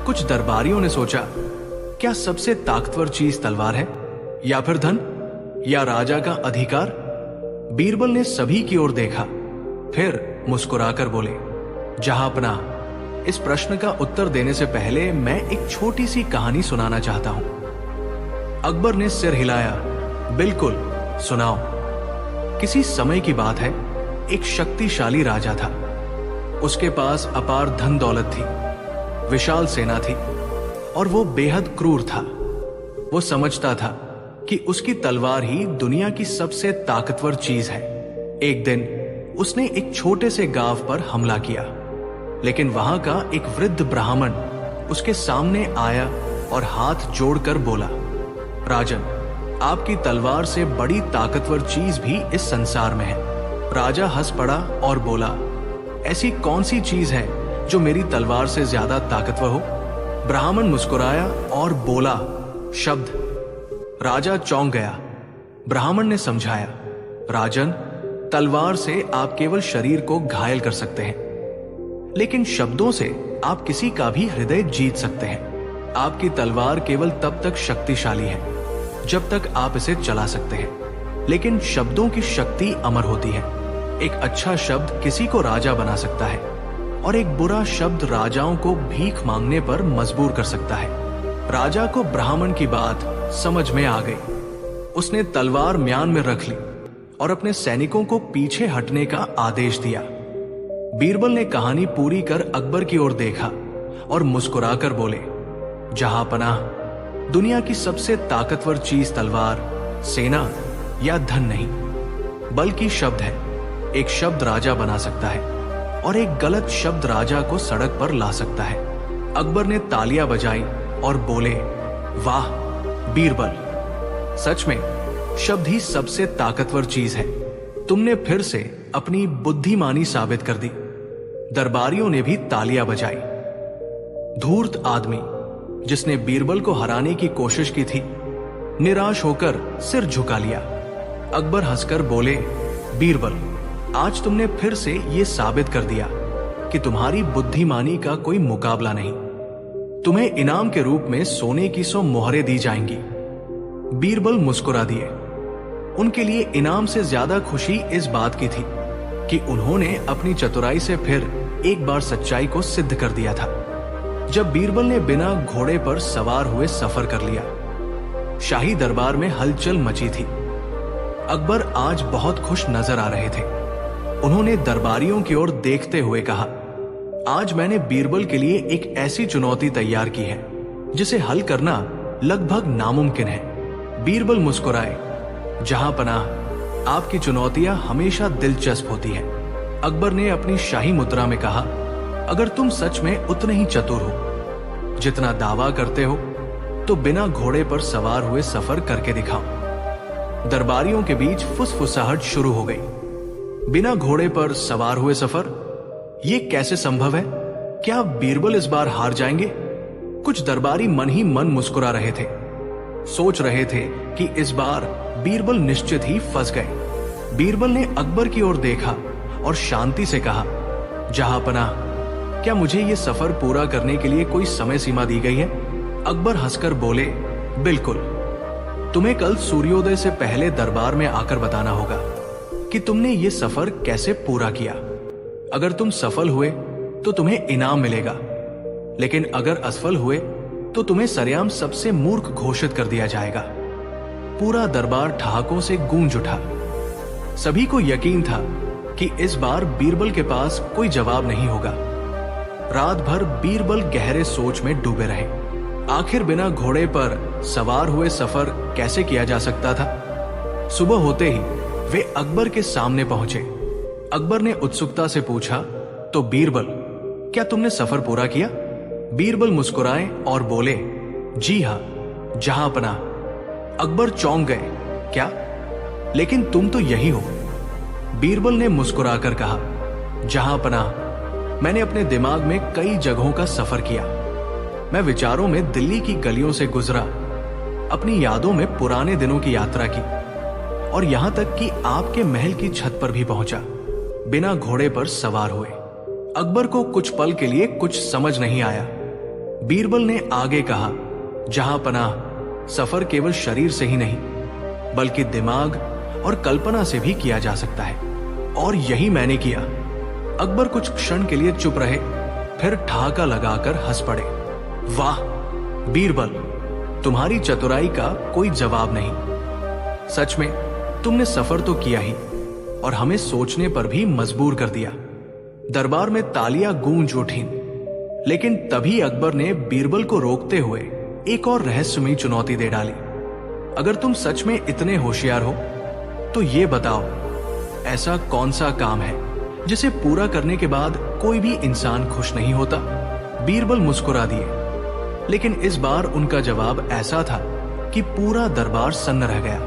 कुछ दरबारियों ने सोचा, क्या सबसे ताकतवर चीज तलवार है, या फिर धन, या राजा का अधिकार? बीरबल ने सभी की ओर देखा, फिर मुस्कुराकर बोले, जहांपनाह, इस प्रश्न का उत्तर देने से पहले मैं एक छोटी सी कहानी सुनाना चाहता हूं। अकबर ने सिर हिलाया, बिल्कुल, सुनाओ। किसी समय की बात है, एक शक्तिशाली राजा था। उसके पास अपार धन दौलत थी, विशाल सेना थी और वो बेहद क्रूर था। वो समझता था कि उसकी तलवार ही दुनिया की सबसे ताकतवर चीज है। एक दिन उसने एक छोटे से गांव पर हमला किया, लेकिन वहां का एक वृद्ध ब्राह्मण उसके सामने आया और हाथ जोड़कर बोला, राजन, आपकी तलवार से बड़ी ताकतवर चीज भी इस संसार में है। राजा हंस पड़ा और बोला, ऐसी कौन सी चीज है जो मेरी तलवार से ज्यादा ताकतवर हो? ब्राह्मण मुस्कुराया और बोला, शब्द। राजा चौंक गया। ब्राह्मण ने समझाया, राजन, तलवार से आप केवल शरीर को घायल कर सकते हैं, लेकिन शब्दों से आप किसी का भी हृदय जीत सकते हैं। आपकी तलवार केवल तब तक शक्तिशाली है जब तक आप इसे चला सकते हैं, लेकिन शब्दों की शक्ति अमर होती है। एक अच्छा शब्द किसी को राजा बना सकता है और एक बुरा शब्द राजाओं को भीख मांगने पर मजबूर कर सकता है। राजा को ब्राह्मण की बात समझ में आ गई। उसने तलवार म्यान में रख ली और अपने सैनिकों को पीछे हटने का आदेश दिया। बीरबल ने कहानी पूरी कर अकबर की ओर देखा और मुस्कुराकर बोले, जहांपनाह, दुनिया की सबसे ताकतवर चीज तलवार, सेना या धन नहीं, बल्कि शब्द है। एक शब्द राजा बना सकता है और एक गलत शब्द राजा को सड़क पर ला सकता है। अकबर ने तालियां बजाई और बोले, वाह बीरबल, सच में शब्द ही सबसे ताकतवर चीज है। तुमने फिर से अपनी बुद्धिमानी साबित कर दी। दरबारियों ने भी तालियां बजाई। धूर्त आदमी जिसने बीरबल को हराने की कोशिश की थी, निराश होकर सिर झुका लिया। अकबर हंसकर बोले, बीरबल, आज तुमने फिर से यह साबित कर दिया कि तुम्हारी बुद्धिमानी का कोई मुकाबला नहीं। तुम्हें इनाम के रूप में सोने की 100 मोहरें दी जाएंगी। बीरबल मुस्कुरा दिए। उनके लिए इनाम से ज्यादा खुशी इस बात की थी कि उन्होंने अपनी चतुराई से फिर एक बार सच्चाई को सिद्ध कर दिया था। जब बीरबल ने बिना घोड़े पर सवार हुए सफर कर लिया, शाही दरबार में हलचल मची थी। अकबर आज बहुत खुश नजर आ रहे थे। उन्होंने दरबारियों की ओर देखते हुए कहा, आज मैंने बीरबल के लिए एक ऐसी चुनौती तैयार की है जिसे हल करना लगभग नामुमकिन है। बीरबल मुस्कुराए, जहांपनाह, आपकी चुनौतियां हमेशा दिलचस्प होती है। अकबर ने अपनी शाही मुद्रा में कहा, अगर तुम सच में उतने ही चतुर हो जितना दावा करते हो तो बिना घोड़े पर सवार हुए सफर करके दिखाओ। दरबारियों के बीच फुसफुसाहट शुरू हो गई। बिना घोड़े पर सवार हुए सफर, यह कैसे संभव है? क्या बीरबल इस बार हार जाएंगे? कुछ दरबारी मन ही मन मुस्कुरा रहे थे, सोच रहे थे कि इस बार बीरबल निश्चित ही फंस गए। बीरबल ने अकबर की ओर देखा और शांति से कहा, जहांपनाह, क्या मुझे यह सफर पूरा करने के लिए कोई समय सीमा दी गई है? अकबर हंसकर बोले, बिल्कुल। तुम्हें कल सूर्योदय से पहले दरबार में आकर बताना होगा कि तुमने ये सफर कैसे पूरा किया। अगर तुम सफल हुए तो तुम्हें इनाम मिलेगा, लेकिन अगर असफल हुए तो तुम्हें सरेआम सबसे मूर्ख घोषित कर दिया जाएगा। पूरा दरबार ठहाकों से गूंज उठा। सभी को यकीन था कि इस बार बीरबल के पास कोई जवाब नहीं होगा। रात भर बीरबल गहरे सोच में डूबे रहे। आखिर बिना घोड़े पर सवार हुए सफर कैसे किया जा सकता था। सुबह होते ही वे अकबर के सामने पहुंचे। अकबर ने उत्सुकता से पूछा, तो बीरबल, क्या तुमने सफर पूरा किया? बीरबल मुस्कुराए और बोले, जी हां, जहांपनाह। अकबर चौंक गए, क्या? लेकिन तुम तो यही हो। बीरबल ने मुस्कुराकर कहा, जहांपनाह, मैंने अपने दिमाग में कई जगहों का सफर किया। मैं विचारों में दिल्ली की गलियों से गुजरा, अपनी यादों में पुराने दिनों की यात्रा की, और यहां तक कि आपके महल की छत पर भी पहुंचा, बिना घोड़े पर सवार हुए। अकबर को कुछ पल के लिए कुछ समझ नहीं आया। बीरबल ने आगे कहा, जहांपनाह, सफर केवल शरीर से ही नहीं बल्कि दिमाग और कल्पना से भी किया जा सकता है, और यही मैंने किया। अकबर कुछ क्षण के लिए चुप रहे, फिर ठहाका लगाकर हंस पड़े। वाह बीरबल, तुम्हारी चतुराई का कोई जवाब नहीं। सच में तुमने सफर तो किया ही, और हमें सोचने पर भी मजबूर कर दिया। दरबार में तालियां गूंज उठीं, लेकिन तभी अकबर ने बीरबल को रोकते हुए एक और रहस्यमयी चुनौती दे डाली। अगर तुम सच में इतने होशियार हो तो ये बताओ, ऐसा कौन सा काम है जिसे पूरा करने के बाद कोई भी इंसान खुश नहीं होता? बीरबल मुस्कुरा दिए, लेकिन इस बार उनका जवाब ऐसा था कि पूरा दरबार सन्न रह गया।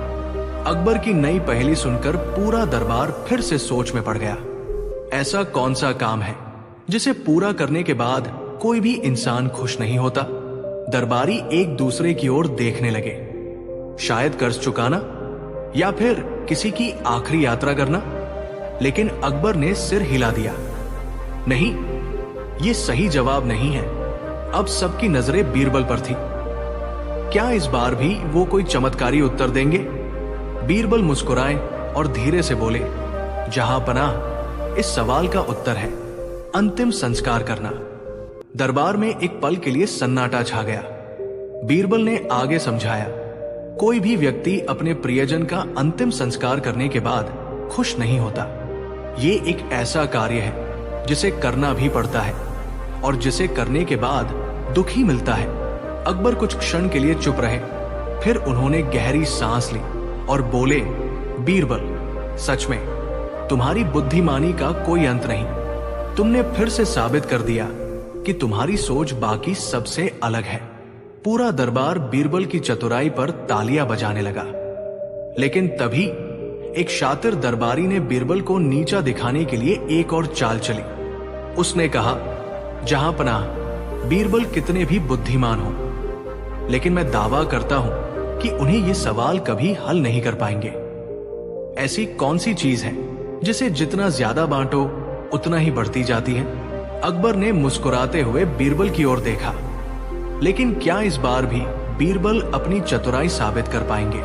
अकबर की नई पहेली सुनकर पूरा दरबार फिर से सोच में पड़ गया। ऐसा कौन सा काम है जिसे पूरा करने के बाद कोई भी इंसान खुश नहीं होता? दरबारी एक दूसरे की ओर देखने लगे। शायद कर्ज चुकाना, या फिर किसी की आखिरी यात्रा करना। लेकिन अकबर ने सिर हिला दिया, नहीं, यह सही जवाब नहीं है। अब सबकी नजरें बीरबल पर थी। क्या इस बार भी वो कोई चमत्कारी उत्तर देंगे? बीरबल मुस्कुराए और धीरे से बोले, जहांपनाह, इस सवाल का उत्तर है अंतिम संस्कार करना। दरबार में एक पल के लिए सन्नाटा छा गया। बीरबल ने आगे समझाया, कोई भी व्यक्ति अपने प्रियजन का अंतिम संस्कार करने के बाद खुश नहीं होता। ये एक ऐसा कार्य है जिसे करना भी पड़ता है, और जिसे करने के बाद दुख ही मिलता है। अकबर कुछ क्षण के लिए चुप रहे, फिर उन्होंने गहरी सांस ली और बोले, बीरबल, सच में तुम्हारी बुद्धिमानी का कोई अंत नहीं। तुमने फिर से साबित कर दिया कि तुम्हारी सोच बाकी सबसे अलग है। पूरा दरबार बीरबल की चतुराई पर तालियां बजाने लगा। लेकिन तभी एक शातिर दरबारी ने बीरबल को नीचा दिखाने के लिए एक और चाल चली। उसने कहा, जहांपनाह, बीरबल कितने भी बुद्धिमान हो, लेकिन मैं दावा करता हूं कि उन्हें ये सवाल कभी हल नहीं कर पाएंगे। ऐसी कौन सी चीज है जिसे जितना ज्यादा बांटो उतना ही बढ़ती जाती है? अकबर ने मुस्कुराते हुए बीरबल की ओर देखा, लेकिन क्या इस बार भी बीरबल अपनी चतुराई साबित कर पाएंगे?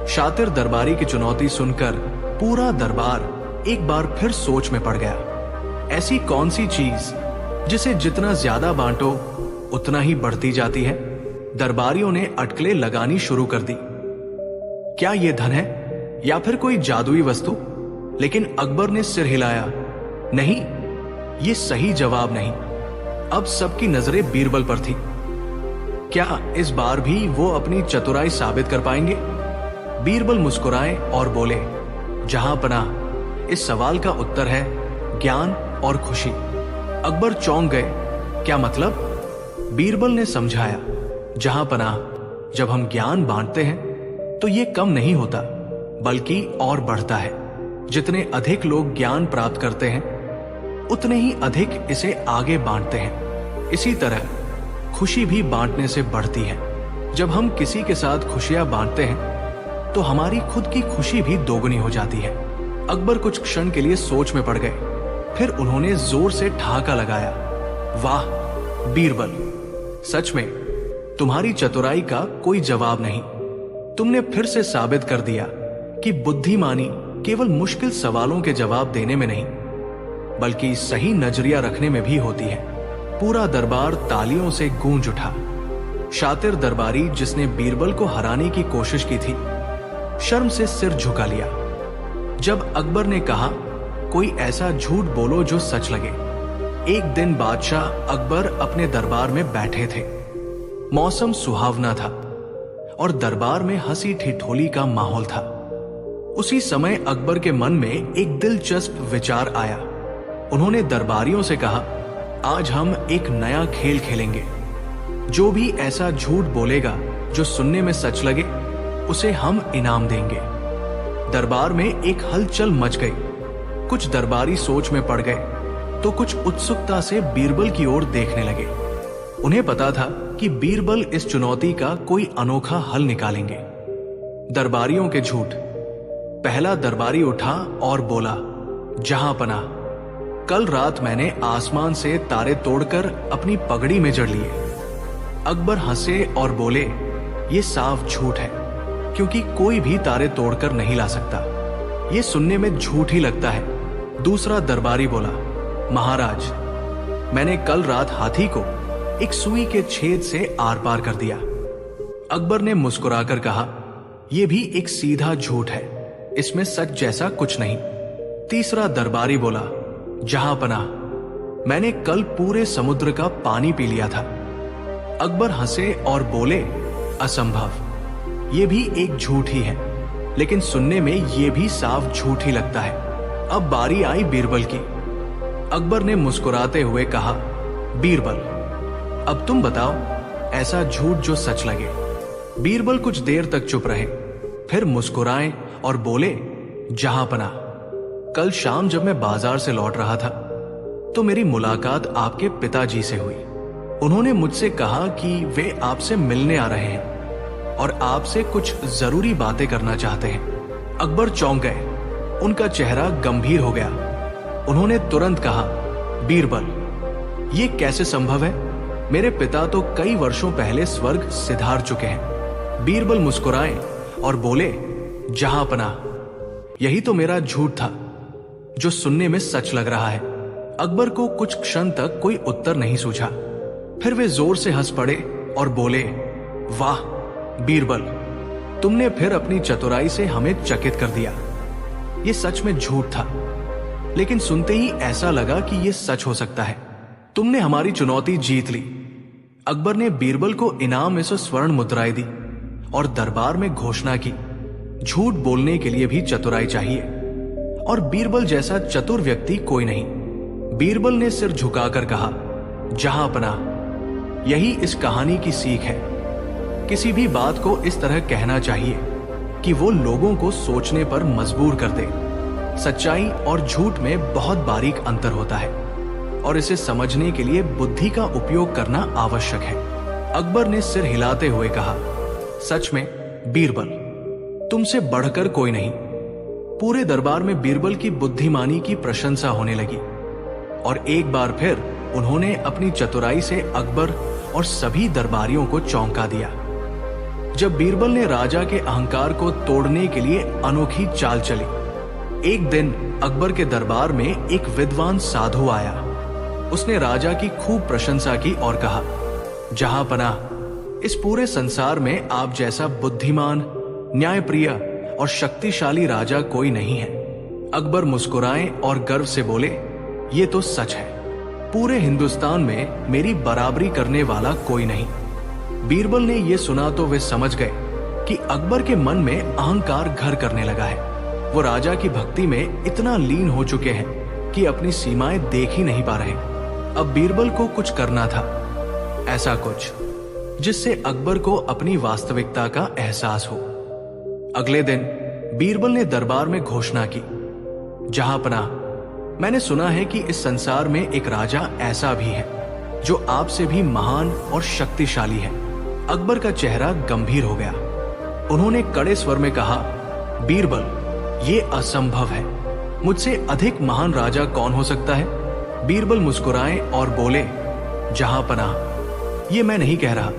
शातिर दरबारी की चुनौती सुनकर पूरा दरबार एक बार फिर सोच में पड़ गया। ऐसी कौन सी चीज जिसे जितना ज्यादा बांटो उतना ही बढ़ती जाती है? दरबारियों ने अटकलें लगानी शुरू कर दी। क्या यह धन है या फिर कोई जादुई वस्तु? लेकिन अकबर ने सिर हिलाया, नहीं, यह सही जवाब नहीं। अब सबकी नजरें बीरबल पर थी। क्या इस बार भी वो अपनी चतुराई साबित कर पाएंगे? बीरबल मुस्कुराए और बोले, जहांपनाह, इस सवाल का उत्तर है ज्ञान और खुशी। अकबर चौंक गए, क्या मतलब? बीरबल ने समझाया, जहांपनाह, जब हम ज्ञान बांटते हैं तो ये कम नहीं होता बल्कि और बढ़ता है। जितने अधिक लोग ज्ञान प्राप्त करते हैं उतने ही अधिक इसे आगे बांटते हैं। इसी तरह खुशी भी बांटने से बढ़ती है। जब हम किसी के साथ खुशियां बांटते हैं तो हमारी खुद की खुशी भी दोगुनी हो जाती है। अकबर कुछ क्षण के लिए सोच में पड़ गए, फिर उन्होंने जोर से ठहाका लगाया, वाह बीरबल, सच में तुम्हारी चतुराई का कोई जवाब नहीं। तुमने फिर से साबित कर दिया कि बुद्धिमानी केवल मुश्किल सवालों के जवाब देने में नहीं बल्कि सही नजरिया रखने में भी होती है। पूरा दरबार तालियों से गूंज उठा। शातिर दरबारी जिसने बीरबल को हराने की कोशिश की थी, शर्म से सिर झुका लिया। जब अकबर ने कहा, कोई ऐसा झूठ बोलो जो सच लगे। एक दिन बादशाह अकबर अपने दरबार में बैठे थे। मौसम सुहावना था और दरबार में हंसी ठिठोली का माहौल था। उसी समय अकबर के मन में एक दिलचस्प विचार आया। उन्होंने दरबारियों से कहा, आज हम एक नया खेल खेलेंगे। जो भी ऐसा झूठ बोलेगा जो सुनने में सच लगे, उसे हम इनाम देंगे। दरबार में एक हलचल मच गई। कुछ दरबारी सोच में पड़ गए तो कुछ उत्सुकता से बीरबल की ओर देखने लगे। उन्हें पता था कि बीरबल इस चुनौती का कोई अनोखा हल निकालेंगे। दरबारियों के झूठ। पहला दरबारी उठा और बोला, जहां पनाह, कल रात मैंने आसमान से तारे तोड़कर अपनी पगड़ी में जड़ लिए। अकबर हंसे और बोले, ये साफ झूठ है, क्योंकि कोई भी तारे तोड़कर नहीं ला सकता। ये सुनने में झूठ ही लगता है। दूसरा दरबारी बोला, महाराज, मैंने कल रात हाथी को एक सुई के छेद से आर पार कर दिया। अकबर ने मुस्कुराकर कहा, यह भी एक सीधा झूठ है, इसमें सच जैसा कुछ नहीं। तीसरा दरबारी बोला, जहां पनाह, मैंने कल पूरे समुद्र का पानी पी लिया था। अकबर हंसे और बोले, असंभव, यह भी एक झूठ ही है, लेकिन सुनने में यह भी साफ झूठ ही लगता है। अब बारी आई बीरबल की। अकबर ने मुस्कुराते हुए कहा, बीरबल, अब तुम बताओ ऐसा झूठ जो सच लगे। बीरबल कुछ देर तक चुप रहे, फिर मुस्कुराए और बोले, जहां पनाह, कल शाम जब मैं बाजार से लौट रहा था तो मेरी मुलाकात आपके पिताजी से हुई। उन्होंने मुझसे कहा कि वे आपसे मिलने आ रहे हैं और आपसे कुछ जरूरी बातें करना चाहते हैं। अकबर चौंक गए, उनका चेहरा गंभीर हो गया। उन्होंने तुरंत कहा, बीरबल, ये कैसे संभव है? मेरे पिता तो कई वर्षों पहले स्वर्ग सिधार चुके हैं। बीरबल मुस्कुराए और बोले, जहां पनाह, यही तो मेरा झूठ था जो सुनने में सच लग रहा है। अकबर को कुछ क्षण तक कोई उत्तर नहीं सूझा। फिर वे जोर से हंस पड़े और बोले, वाह बीरबल, तुमने फिर अपनी चतुराई से हमें चकित कर दिया। यह सच में झूठ था, लेकिन सुनते ही ऐसा लगा कि यह सच हो सकता है। तुमने हमारी चुनौती जीत ली। अकबर ने बीरबल को इनाम में से स्वर्ण मुद्राएं दी और दरबार में घोषणा की, झूठ बोलने के लिए भी चतुराई चाहिए और बीरबल जैसा चतुर व्यक्ति कोई नहीं। बीरबल ने सिर झुकाकर कहा, जहां पनाह, यही इस कहानी की सीख है। किसी भी बात को इस तरह कहना चाहिए कि वो लोगों को सोचने पर मजबूर कर दे। सच्चाई और झूठ में बहुत बारीक अंतर होता है और इसे समझने के लिए बुद्धि का उपयोग करना आवश्यक है। अकबर ने सिर हिलाते हुए कहा, सच में बीरबल, तुमसे बढ़कर कोई नहीं। पूरे दरबार में बीरबल की बुद्धिमानी की प्रशंसा होने लगी और एक बार फिर उन्होंने अपनी चतुराई से अकबर और सभी दरबारियों को चौंका दिया। जब बीरबल ने राजा के अहंकार को तोड़ने के लिए अनोखी चाल चली, एक दिन अकबर के दरबार में एक विद्वान साधु आया। उसने राजा की खूब प्रशंसा की और कहा, जहां पनाह, इस पूरे संसार में आप जैसा बुद्धिमान, न्यायप्रिय और शक्तिशाली राजा कोई नहीं है। अकबर मुस्कुराए और गर्व से बोले, ये तो सच है। पूरे हिंदुस्तान में मेरी बराबरी करने वाला कोई नहीं। बीरबल ने यह सुना तो वे समझ गए कि अकबर के मन में अहंकार घर करने लगा है। वो राजा की भक्ति में इतना लीन हो चुके हैं कि अपनी सीमाएं देख ही नहीं पा रहे। अब बीरबल को कुछ करना था, ऐसा कुछ जिससे अकबर को अपनी वास्तविकता का एहसास हो। अगले दिन बीरबल ने दरबार में घोषणा की, जहां पनाह, मैंने सुना है कि इस संसार में एक राजा ऐसा भी है जो आपसे भी महान और शक्तिशाली है। अकबर का चेहरा गंभीर हो गया। उन्होंने कड़े स्वर में कहा, बीरबल, ये असंभव है। मुझसे अधिक महान राजा कौन हो सकता है? बीरबल मुस्कुराए और बोले, जहां पनाह, ये मैं नहीं कह रहा,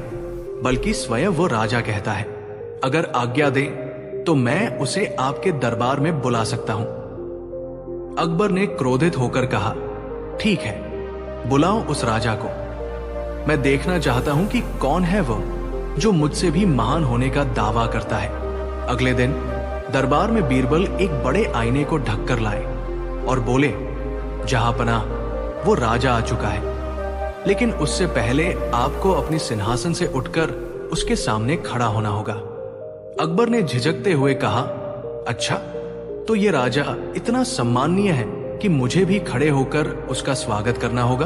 बल्कि स्वयं वो राजा कहता है। अगर आज्ञा दे तो मैं उसे आपके दरबार में बुला सकता हूं। अकबर ने क्रोधित होकर कहा, ठीक है, बुलाओ उस राजा को। मैं देखना चाहता हूं कि कौन है वो जो मुझसे भी महान होने का दावा करता है। अगले दिन दरबार में बीरबल एक बड़े आईने को ढककर लाए और बोले, जहांपनाह, वो राजा आ चुका है, लेकिन उससे पहले आपको अपनी सिंहासन से उठकर उसके सामने खड़ा होना होगा। अकबर ने झिझकते हुए कहा, अच्छा, तो ये राजा इतना सम्माननीय है कि मुझे भी खड़े होकर उसका स्वागत करना होगा?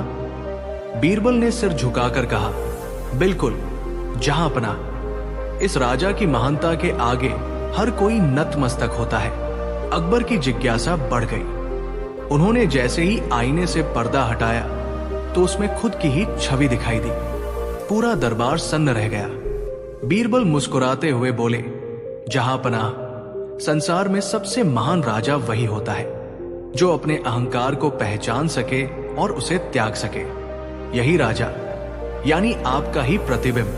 बीरबल ने सिर झुकाकर कहा, बिल्कुल जहांपनाह। इस राजा की महानता के आगे हर कोई नतमस्तक होता है। अकबर की जिज्ञासा बढ़ गई। उन्होंने जैसे ही आईने से पर्दा हटाया तो उसमें खुद की ही छवि दिखाई दी। पूरा दरबार सन्न रह गया। बीरबल मुस्कुराते हुए बोले, जहांपनाह, संसार में सबसे महान राजा वही होता है जो अपने अहंकार को पहचान सके और उसे त्याग सके। यही राजा, यानी आपका ही प्रतिबिंब,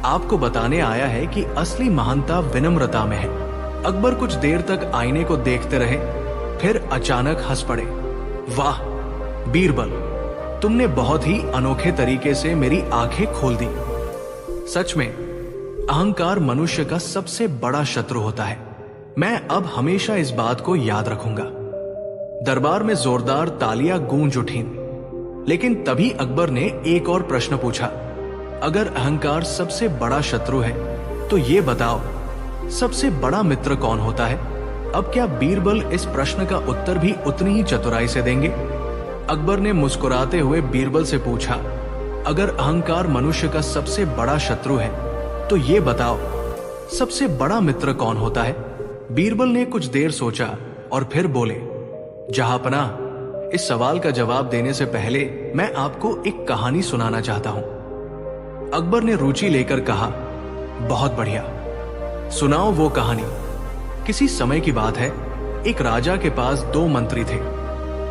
आपको बताने आया है कि असली महानता विनम्रता में है। अकबर कुछ देर तक आईने को देखते रहे, फिर अचानक हंस पड़े। वाह बीरबल, तुमने बहुत ही अनोखे तरीके से मेरी आंखें खोल दी। सच में अहंकार मनुष्य का सबसे बड़ा शत्रु होता है। मैं अब हमेशा इस बात को याद रखूंगा। दरबार में जोरदार तालियां गूंज उठीं, लेकिन तभी अकबर ने एक और प्रश्न पूछा, अगर अहंकार सबसे बड़ा शत्रु है तो ये बताओ, सबसे बड़ा मित्र कौन होता है? अब क्या बीरबल इस प्रश्न का उत्तर भी उतनी ही चतुराई से देंगे? अकबर ने मुस्कुराते हुए बीरबल से पूछा, अगर अहंकार मनुष्य का सबसे बड़ा शत्रु है तो ये बताओ, सबसे बड़ा मित्र कौन होता है? बीरबल ने कुछ देर सोचा और फिर बोले, जहांपनाह, इस सवाल का जवाब देने से पहले मैं आपको एक कहानी सुनाना चाहता हूं। अकबर ने रुचि लेकर कहा, बहुत बढ़िया, सुनाओ वो कहानी। किसी समय की बात है, एक राजा के पास 2 मंत्री थे।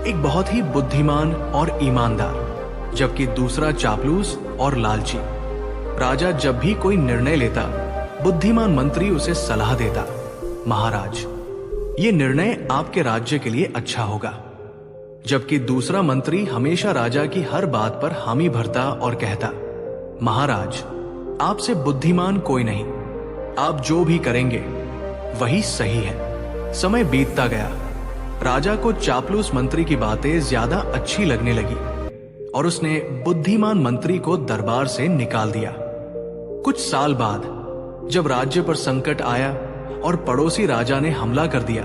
एक बहुत ही बुद्धिमान और ईमानदार, जबकि दूसरा चापलूस और लालची। राजा जब भी कोई निर्णय लेता, बुद्धिमान मंत्री उसे सलाह देता, महाराज, ये निर्णय आपके राज्य के लिए अच्छा होगा। जबकि दूसरा मंत्री हमेशा राजा की हर बात पर हामी भरता और कहता, महाराज, आपसे बुद्धिमान कोई नहीं, आप जो भी करेंगे वही सही है। समय बीतता गया। राजा को चापलूस मंत्री की बातें ज्यादा अच्छी लगने लगी और उसने बुद्धिमान मंत्री को दरबार से निकाल दिया। कुछ साल बाद जब राज्य पर संकट आया और पड़ोसी राजा ने हमला कर दिया,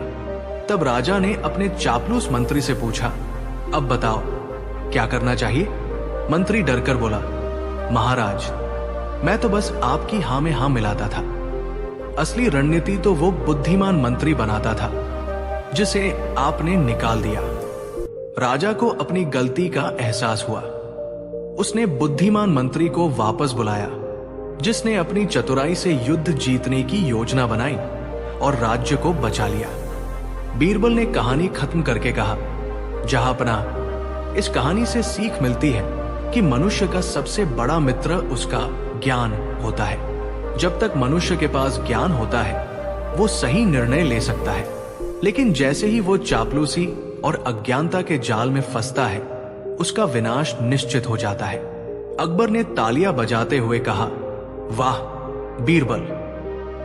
तब राजा ने अपने चापलूस मंत्री से पूछा, अब बताओ क्या करना चाहिए? मंत्री डरकर बोला, महाराज, मैं तो बस आपकी हां में हां मिलाता था। असली रणनीति तो वो बुद्धिमान मंत्री बनाता था जिसे आपने निकाल दिया। राजा को अपनी गलती का एहसास हुआ। उसने बुद्धिमान मंत्री को वापस बुलाया, जिसने अपनी चतुराई से युद्ध जीतने की योजना बनाई और राज्य को बचा लिया। बीरबल ने कहानी खत्म करके कहा, जहांपनाह, इस कहानी से सीख मिलती है कि मनुष्य का सबसे बड़ा मित्र उसका ज्ञान होता है। जब तक मनुष्य के पास ज्ञान होता है, वो सही निर्णय ले सकता है, लेकिन जैसे ही वो चापलूसी और अज्ञानता के जाल में फंसता है, उसका विनाश निश्चित हो जाता है। अकबर ने तालियां बजाते हुए कहा, वाह बीरबल,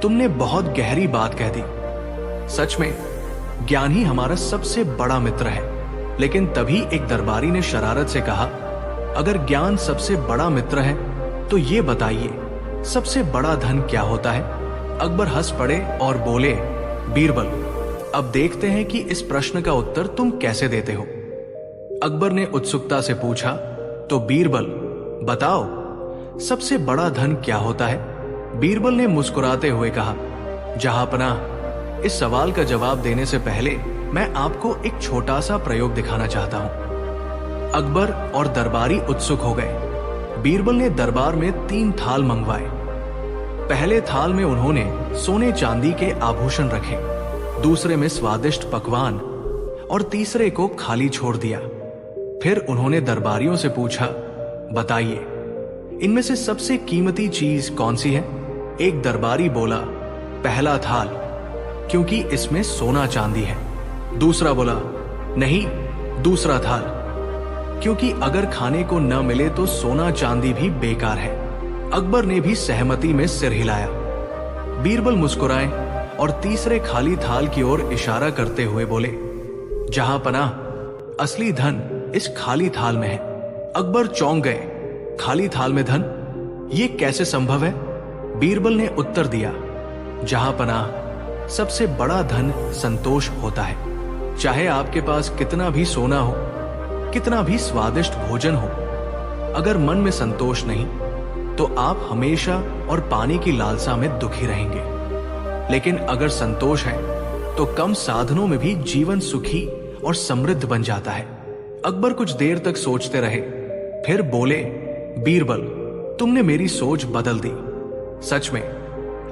तुमने बहुत गहरी बात कह दी। सच में ज्ञान ही हमारा सबसे बड़ा मित्र है। लेकिन तभी एक दरबारी ने शरारत से कहा, अगर ज्ञान सबसे बड़ा मित्र है तो ये बताइए, सबसे बड़ा धन क्या होता है? अकबर हंस पड़े और बोले, बीरबल, अब देखते हैं कि इस प्रश्न का उत्तर तुम कैसे देते हो। अकबर ने उत्सुकता से पूछा, तो बीरबल बताओ, सबसे बड़ा धन क्या होता है? बीरबल ने मुस्कुराते हुए कहा, जहांपनाह, इस सवाल का जवाब देने से पहले मैं आपको एक छोटा सा प्रयोग दिखाना चाहता हूं। अकबर और दरबारी उत्सुक हो गए। बीरबल ने दरबार में 3 थाल मंगवाए। पहले थाल में उन्होंने सोने चांदी के आभूषण रखे, दूसरे में स्वादिष्ट पकवान और तीसरे को खाली छोड़ दिया। फिर उन्होंने दरबारियों से पूछा, बताइए, इनमें से सबसे कीमती चीज कौन सी है? एक दरबारी बोला, पहला थाल, क्योंकि इसमें सोना चांदी है। दूसरा बोला, नहीं, दूसरा थाल, क्योंकि अगर खाने को न मिले तो सोना चांदी भी बेकार है। अकबर ने भी सहमति में सिर हिलाया। बीरबल मुस्कुराए और तीसरे खाली थाल की ओर इशारा करते हुए बोले, जहां पनाह, असली धन इस खाली थाल में है। अकबर चौंक गए। खाली थाल में धन? ये कैसे संभव है? बीरबल ने उत्तर दिया, जहां पनाह, सबसे बड़ा धन संतोष होता है। चाहे आपके पास कितना भी सोना हो, कितना भी स्वादिष्ट भोजन हो, अगर मन में संतोष नहीं तो आप हमेशा और पाने की लालसा में दुखी रहेंगे। लेकिन अगर संतोष है तो कम साधनों में भी जीवन सुखी और समृद्ध बन जाता है। अकबर कुछ देर तक सोचते रहे, फिर बोले, बीरबल, तुमने मेरी सोच बदल दी। सच में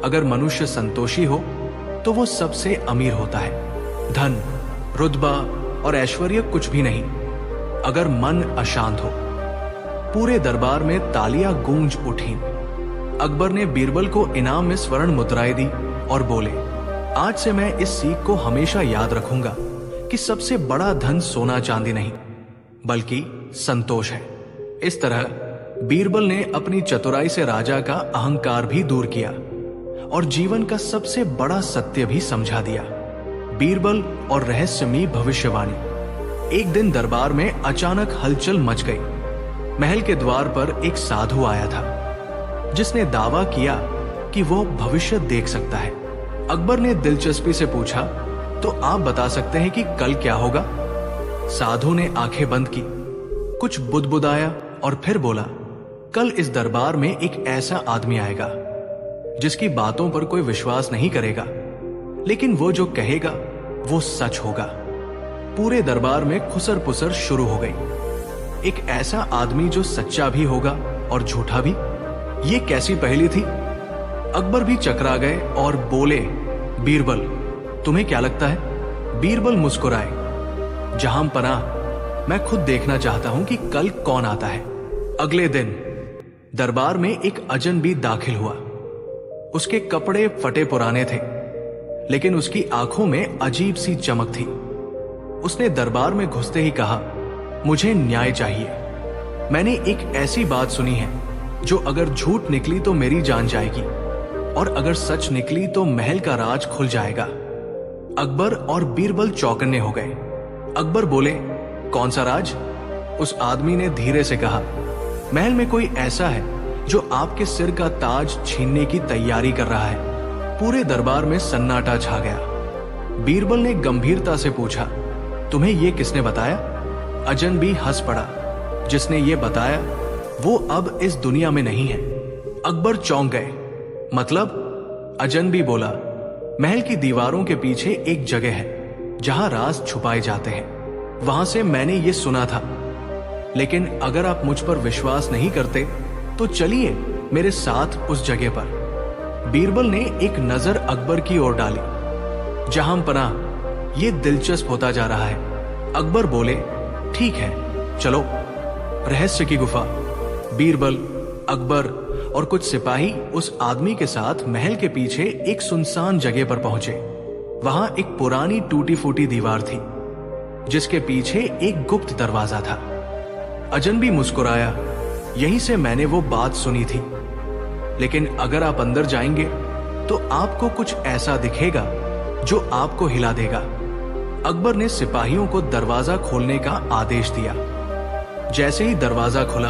अगर मनुष्य संतोषी हो तो वो सबसे अमीर होता है। धन, रुतबा और ऐश्वर्य कुछ भी नहीं, अगर मन अशांत हो। पूरे दरबार में तालियां गूंज उठी। अकबर ने बीरबल को इनाम में स्वर्ण मुद्राएं दी और बोले, आज से मैं इस सीख को हमेशा याद रखूंगा कि सबसे बड़ा धन सोना चांदी नहीं बल्कि संतोष है। इस तरह बीरबल ने अपनी चतुराई से राजा का अहंकार भी दूर किया और जीवन का सबसे बड़ा सत्य भी समझा दिया। बीरबल और रहस्यमयी भविष्यवाणी। एक दिन दरबार में अचानक हलचल मच गई। महल के द्वार पर एक साधु आया था जिसने दावा किया कि वो भविष्य देख सकता है। अकबर ने दिलचस्पी से पूछा, तो आप बता सकते हैं कि कल क्या होगा? साधु ने आंखें बंद की, कुछ बुदबुदाया और फिर बोला, कल इस दरबार में एक ऐसा आदमी आएगा जिसकी बातों पर कोई विश्वास नहीं करेगा, लेकिन वो जो कहेगा वो सच होगा। पूरे दरबार में खुसर पुसर शुरू हो गई। एक ऐसा आदमी जो सच्चा भी होगा और झूठा भी? ये कैसी पहेली थी? अकबर भी चकरा गए और बोले, बीरबल, तुम्हें क्या लगता है? बीरबल मुस्कुराए, जहां पनाह, मैं खुद देखना चाहता हूं कि कल कौन आता है। अगले दिन दरबार में एक अजनबी दाखिल हुआ। उसके कपड़े फटे पुराने थे, लेकिन उसकी आंखों में अजीब सी चमक थी। उसने दरबार में घुसते ही कहा, मुझे न्याय चाहिए। मैंने एक ऐसी बात सुनी है जो अगर झूठ निकली तो मेरी जान जाएगी और अगर सच निकली तो महल का राज खुल जाएगा। अकबर और बीरबल चौकन्ने हो गए। अकबर बोले, कौन सा राज? उस आदमी ने धीरे से कहा, महल में कोई ऐसा है जो आपके सिर का ताज छीनने की तैयारी कर रहा है। पूरे दरबार में सन्नाटा छा गया। बीरबल ने गंभीरता से पूछा, तुम्हें यह किसने बताया? अजनबी हंस पड़ा, जिसने ये बताया वो अब इस दुनिया में नहीं है। अकबर चौंक गए। मतलब? अजनबी बोला, महल की दीवारों के पीछे एक जगह है जहां राज छुपाए जाते हैं। वहां से मैंने ये सुना था, लेकिन अगर आप मुझ पर विश्वास नहीं करते तो चलिए मेरे साथ उस जगह पर। बीरबल ने एक नजर अकबर की ओर डाली। जहां पनाह, ये दिलचस्प होता जा रहा है। अकबर बोले, ठीक है, चलो। रहस्य की गुफा। बीरबल, अकबर और कुछ सिपाही उस आदमी के साथ महल के पीछे एक सुनसान जगह पर पहुंचे। वहां एक पुरानी टूटी फूटी दीवार थी जिसके पीछे एक गुप्त दरवाजा था। अजनबी मुस्कुराया, यहीं से मैंने वो बात सुनी थी, लेकिन अगर आप अंदर जाएंगे तो आपको कुछ ऐसा दिखेगा जो आपको हिला देगा। अकबर ने सिपाहियों को दरवाजा खोलने का आदेश दिया। जैसे ही दरवाजा खुला,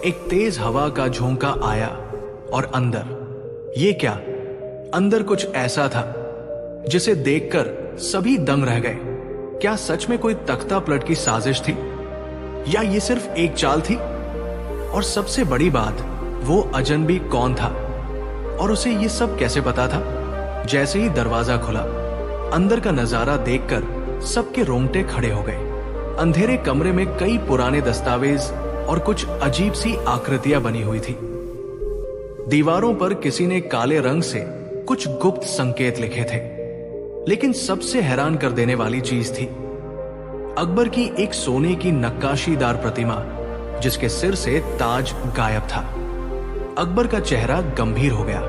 एक तेज हवा का झोंका आया और अंदर, ये क्या, अंदर कुछ ऐसा था जिसे देखकर सभी दंग रह गए। क्या सच में कोई तख्ता पलट की साजिश थी या ये सिर्फ एक चाल थी? और सबसे बड़ी बात, वो अजनबी कौन था और उसे ये सब कैसे पता था? जैसे ही दरवाजा खुला, अंदर का नजारा देखकर सबके रोंगटे खड़े हो गए। अंधेरे कमरे में कई पुराने दस्तावेज और कुछ अजीब सी आकृतियां बनी हुई थी। दीवारों पर किसी ने काले रंग से कुछ गुप्त संकेत लिखे थे, लेकिन सबसे हैरान कर देने वाली चीज थी अकबर की एक सोने की नक्काशीदार प्रतिमा जिसके सिर से ताज गायब था। अकबर का चेहरा गंभीर हो गया।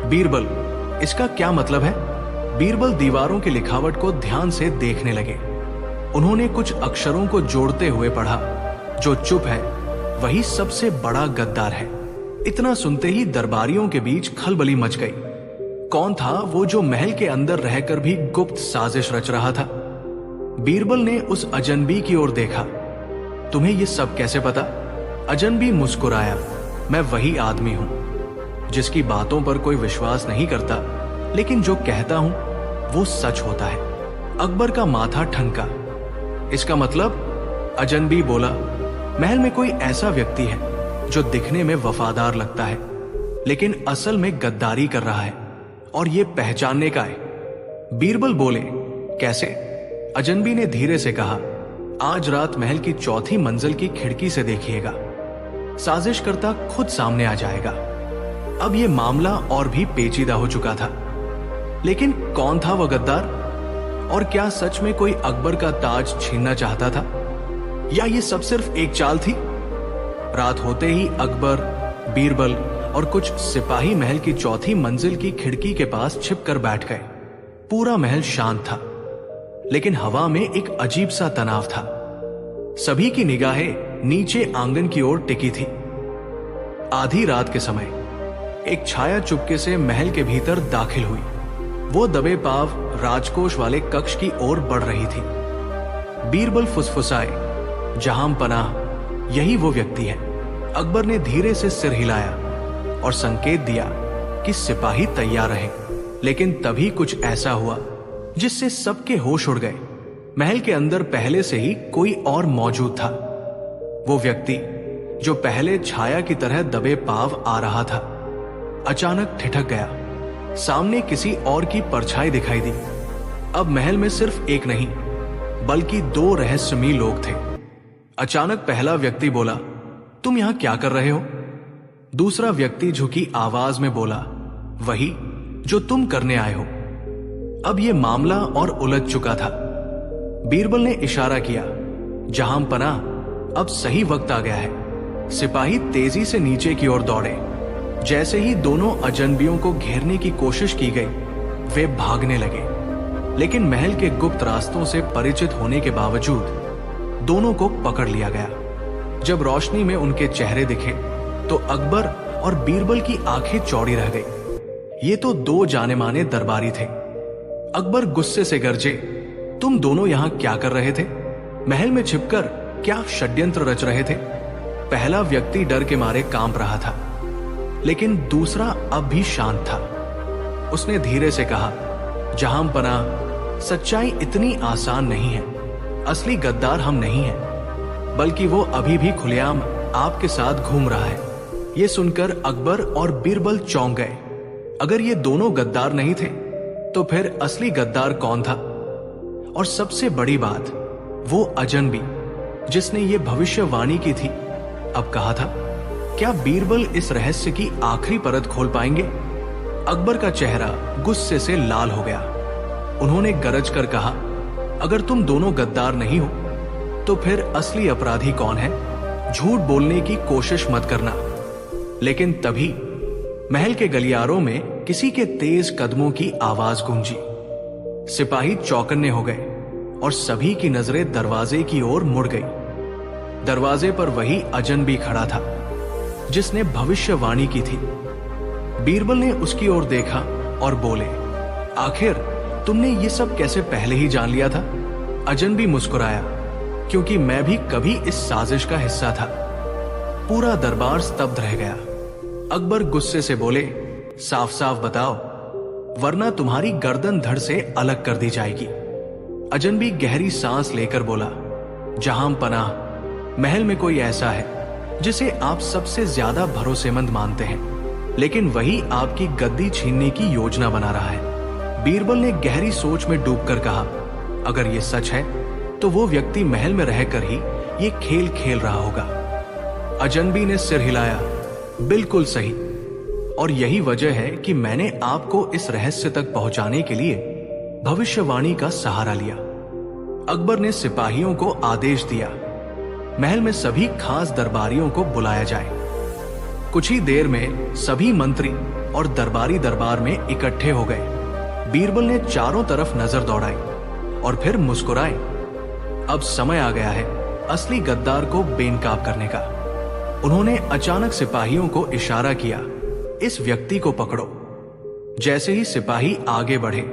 बीरबल, इसका क्या मतलब है? बीरबल दीवारों की लिखावट को ध्यान से देखने लगे। उन्होंने कुछ अक्षरों को जोड़ते हुए पढ़ा, जो चुप है वही सबसे बड़ा गद्दार है। इतना सुनते ही दरबारियों के बीच खलबली मच गई। कौन था वो जो महल के अंदर रहकर भी गुप्त साजिश रच रहा था? बीरबल ने उस अजनबी की ओर देखा। तुम्हें ये सब कैसे पता? अजनबी मुस्कुराया। मैं वही आदमी हूं जिसकी बातों पर कोई विश्वास नहीं करता, लेकिन जो कहता हूं वो सच होता है। अकबर का माथा ठनका। इसका मतलब? अजनबी बोला, महल में कोई ऐसा व्यक्ति है जो दिखने में वफादार लगता है, लेकिन असल में गद्दारी कर रहा है, और ये पहचानने का है। बीरबल बोले, कैसे? अजनबी ने धीरे से कहा, आज रात महल की चौथी मंजिल की खिड़की से देखिएगा। साजिश करता खुद सामने आ जाएगा। अब यह मामला और भी पेचीदा हो चुका था। लेकिन कौन था वह गद्दार? और क्या सच में कोई अकबर का ताज छीनना चाहता था, या ये सब सिर्फ एक चाल थी? रात होते ही अकबर, बीरबल और कुछ सिपाही महल की चौथी मंजिल की खिड़की के पास छिपकर बैठ गए। पूरा महल शांत था, लेकिन हवा में एक अजीब सा तनाव था। सभी की निगाहें नीचे आंगन की ओर टिकी थी। आधी रात के समय एक छाया चुपके से महल के भीतर दाखिल हुई। वो दबे पांव राजकोष वाले कक्ष की ओर बढ़ रही थी। बीरबल फुसफुसाए, जहां पनाह, यही वो व्यक्ति है। अकबर ने धीरे से सिर हिलाया और संकेत दिया कि सिपाही तैयार रहे। लेकिन तभी कुछ ऐसा हुआ जिससे सबके होश उड़ गए। महल के अंदर पहले से ही कोई और मौजूद था। वो व्यक्ति जो पहले छाया की तरह दबे पांव आ रहा था, अचानक ठिठक गया। सामने किसी और की परछाई दिखाई दी। अब महल में सिर्फ एक नहीं, बल्कि दो रहस्यमयी लोग थे। अचानक पहला व्यक्ति बोला, तुम यहां क्या कर रहे हो? दूसरा व्यक्ति झुकी आवाज में बोला, वही जो तुम करने आए हो। अब यह मामला और उलझ चुका था। बीरबल ने इशारा किया, जहां पनाह, अब सही वक्त आ गया है। सिपाही तेजी से नीचे की ओर दौड़े। जैसे ही दोनों अजनबियों को घेरने की कोशिश की गई, वे भागने लगे। लेकिन महल के गुप्त रास्तों से परिचित होने के बावजूद दोनों को पकड़ लिया गया। जब रोशनी में उनके चेहरे दिखे तो अकबर और बीरबल की आंखें चौड़ी रह गई। ये तो दो जाने माने दरबारी थे। अकबर गुस्से से गरजे, तुम दोनों यहां क्या कर रहे थे? महल में छिपकर क्या षड्यंत्र रच रहे थे? पहला व्यक्ति डर के मारे कांप रहा था, लेकिन दूसरा अब भी शांत था। उसने धीरे से कहा, जहां पनाह, सच्चाई इतनी आसान नहीं है। असली गद्दार हम नहीं हैं, बल्कि वो अभी भी खुलेआम आपके साथ घूम रहा है। ये सुनकर अकबर और बीरबल चौंक गए। अगर ये दोनों गद्दार नहीं थे, तो फिर असली गद्दार कौन था? और सबसे बड़ी बात, वो अजनबी जिसने ये भविष्यवाणी की थी, अब कहा था। क्या बीरबल इस रहस्य की आखिरी परत खोल पाएंगे? अकबर का चेहरा गुस्से से लाल हो गया। उन्होंने गरज कर कहा, अगर तुम दोनों गद्दार नहीं हो, तो फिर असली अपराधी कौन है? झूठ बोलने की कोशिश मत करना। लेकिन तभी महल के गलियारों में किसी के तेज कदमों की आवाज गूंजी। सिपाही चौकन्ने हो गए और सभी की नजरें दरवाजे की ओर मुड़ गई। दरवाजे पर वही अजनबी खड़ा था जिसने भविष्यवाणी की थी। बीरबल ने उसकी ओर देखा और बोले, आखिर तुमने ये सब कैसे पहले ही जान लिया था? अजनबी मुस्कुराया, क्योंकि मैं भी कभी इस साजिश का हिस्सा था। पूरा दरबार स्तब्ध रह गया। अकबर गुस्से से बोले, साफ साफ बताओ, वरना तुम्हारी गर्दन धड़ से अलग कर दी जाएगी। अजनबी गहरी सांस लेकर बोला, जहां पनाह, महल में कोई ऐसा है जिसे आप सबसे ज्यादा भरोसेमंद मानते हैं, लेकिन वही आपकी गद्दी छीनने की योजना बना रहा है। बीरबल ने गहरी सोच में डूबकर कहा, अगर ये सच है तो वो व्यक्ति महल में रहकर ही ये खेल खेल रहा होगा। अजनबी ने सिर हिलाया, बिल्कुल सही, और यही वजह है कि मैंने आपको इस रहस्य तक पहुंचाने के लिए भविष्यवाणी का सहारा लिया। अकबर ने सिपाहियों को आदेश दिया, महल में सभी खास दरबारियों को बुलाया जाए। कुछ ही देर में सभी मंत्री और दरबारी दरबार में इकट्ठे हो गए। बीरबल ने चारों तरफ नजर दौड़ाई और फिर मुस्कुराए। अब समय आ गया है असली गद्दार को बेनकाब करने का। उन्होंने अचानक सिपाहियों को इशारा किया, इस व्यक्ति को पकड़ो। जैसे ही सिपाही आगे बढ़े,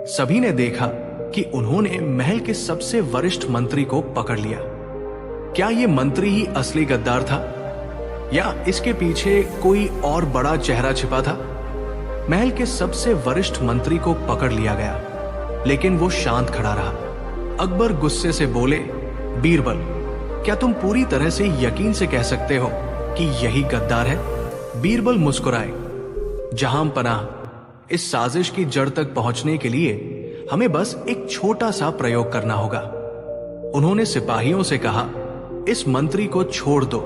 सभी ने देखा कि उन्होंने महल के सबसे वरिष्ठ मंत्री को पकड़ लिया। क्या ये मंत्री ही असली गद्दार था या इसके पीछे कोई और बड़ा चेहरा छिपा था? महल के सबसे वरिष्ठ मंत्री को पकड़ लिया गया, लेकिन वो शांत खड़ा रहा। अकबर गुस्से से बोले, बीरबल, क्या तुम पूरी तरह से यकीन से कह सकते हो कि यही गद्दार है? बीरबल मुस्कुराए, जहां पनाह, इस साजिश की जड़ तक पहुंचने के लिए हमें बस एक छोटा सा प्रयोग करना होगा। उन्होंने सिपाहियों से कहा, इस मंत्री को छोड़ दो।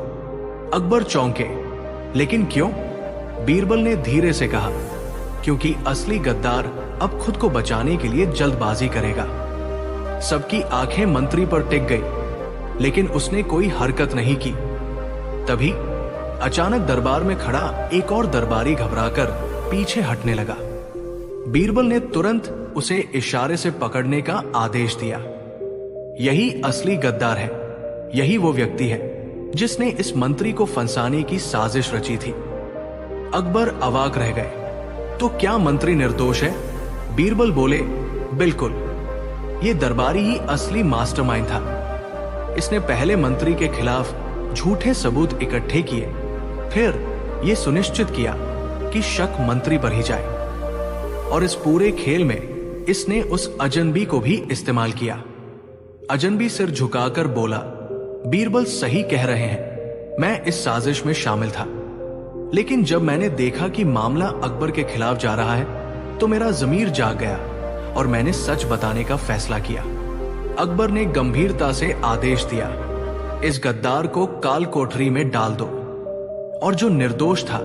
अकबर चौंके, लेकिन क्यों? बीरबल ने धीरे से कहा, क्योंकि असली गद्दार अब खुद को बचाने के लिए जल्दबाजी करेगा। सबकी आंखें मंत्री पर टिक गई, लेकिन उसने कोई हरकत नहीं की। तभी अचानक दरबार में खड़ा एक और दरबारी घबराकर पीछे हटने लगा। बीरबल ने तुरंत उसे इशारे से पकड़ने का आदेश दिया। यही असली गद्दार है, यही वो व्यक्ति है जिसने इस मंत्री को फंसाने की साजिश रची थी। अकबर अवाक रह गए। तो क्या मंत्री निर्दोष है? बीरबल बोले, बिल्कुल, ये दरबारी ही असली मास्टरमाइंड था। इसने पहले मंत्री के खिलाफ झूठे सबूत इकट्ठे किए, फिर यह सुनिश्चित किया कि शक मंत्री पर ही जाए, और इस पूरे खेल में इसने उस अजनबी को भी इस्तेमाल किया। अजनबी सिर झुकाकर बोला, बीरबल सही कह रहे हैं, मैं इस साजिश में शामिल था, लेकिन जब मैंने देखा कि मामला अकबर के खिलाफ जा रहा है तो मेरा ज़मीर जाग गया और मैंने सच बताने का फैसला किया। अकबर ने गंभीरता से आदेश दिया, इस गद्दार को काल कोठरी में डाल दो, और जो निर्दोष था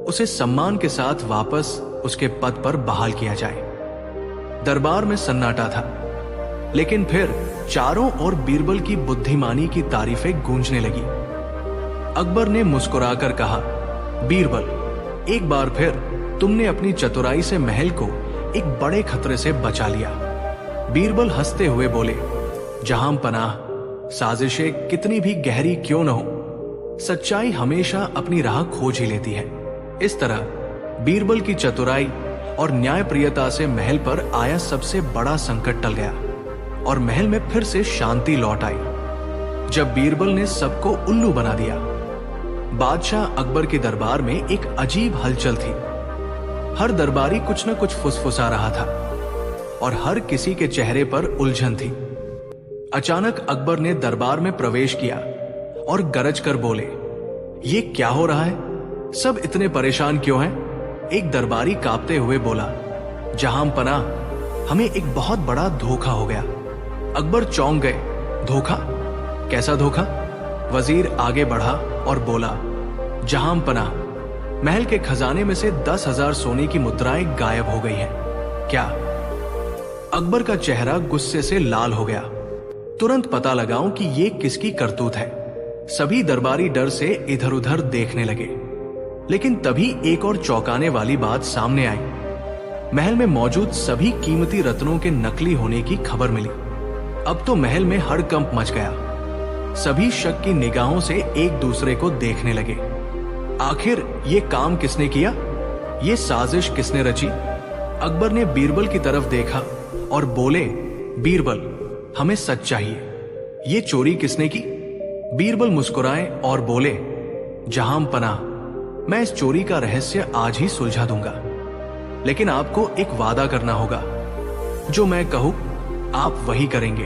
उसे सम्मान के साथ वापस उसके पद पर बहाल किया जाए। दरबार में सन्नाटा था, लेकिन फिर चारों ओर बीरबल की बुद्धिमानी की तारीफें गूंजने लगी। अकबर ने मुस्कुराकर कहा, बीरबल, एक बार फिर तुमने अपनी चतुराई से महल को एक बड़े खतरे से बचा लिया। बीरबल हंसते हुए बोले, जहां पनाह, साजिशें कितनी भी गहरी क्यों न हो, सच्चाई हमेशा अपनी राह खोज ही लेती है। इस तरह बीरबल की चतुराई और न्यायप्रियता से महल पर आया सबसे बड़ा संकट टल गया और महल में फिर से शांति लौट आई। जब बीरबल ने सबको उल्लू बना दिया, बादशाह अकबर के दरबार में एक अजीब हलचल थी। हर दरबारी कुछ न कुछ फुसफुसा रहा था और हर किसी के चेहरे पर उलझन थी। अचानक अकबर ने दरबार में प्रवेश किया और गरज कर बोले, ये क्या हो रहा है? सब इतने परेशान क्यों हैं? एक दरबारी कांपते हुए बोला, जहां पनाह, हमें एक बहुत बड़ा धोखा हो गया। अकबर चौंक गए। धोखा? कैसा धोखा? वजीर आगे बढ़ा और बोला, जहां पनाह, महल के खजाने में से 10,000 सोने की मुद्राएं गायब हो गई हैं। क्या? अकबर का चेहरा गुस्से से लाल हो गया। तुरंत पता लगाऊं कि ये किसकी करतूत है। सभी दरबारी डर से इधर उधर देखने लगे, लेकिन तभी एक और चौंकाने वाली बात सामने आई। महल में मौजूद सभी कीमती रत्नों के नकली होने की खबर मिली। अब तो महल में हड़कंप मच गया। सभी शक की निगाहों से एक दूसरे को देखने लगे। आखिर ये काम किसने किया? ये साजिश किसने रची? अकबर ने बीरबल की तरफ देखा और बोले, बीरबल, हमें सच चाहिए। ये चोरी किसने की? बीरबल मुस्कुराए और बोले, जहां पनाह, मैं इस चोरी का रहस्य आज ही सुलझा दूंगा, लेकिन आपको एक वादा करना होगा। जो मैं कहूं आप वही करेंगे।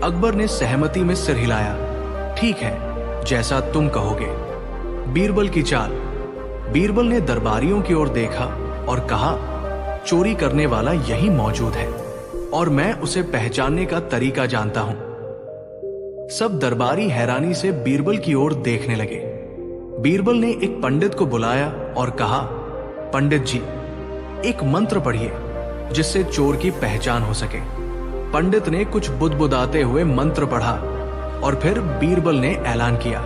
अकबर ने सहमति में सिर हिलाया। ठीक है, जैसा तुम कहोगे। बीरबल की चाल। बीरबल ने दरबारियों की ओर देखा और कहा, चोरी करने वाला यही मौजूद है और मैं उसे पहचानने का तरीका जानता हूं। सब दरबारी हैरानी से बीरबल की ओर देखने लगे। बीरबल ने एक पंडित को बुलाया और कहा, पंडित जी, एक मंत्र पढ़िए जिससे चोर की पहचान हो सके। पंडित ने कुछ बुदबुदाते हुए मंत्र पढ़ा और फिर बीरबल ने ऐलान किया,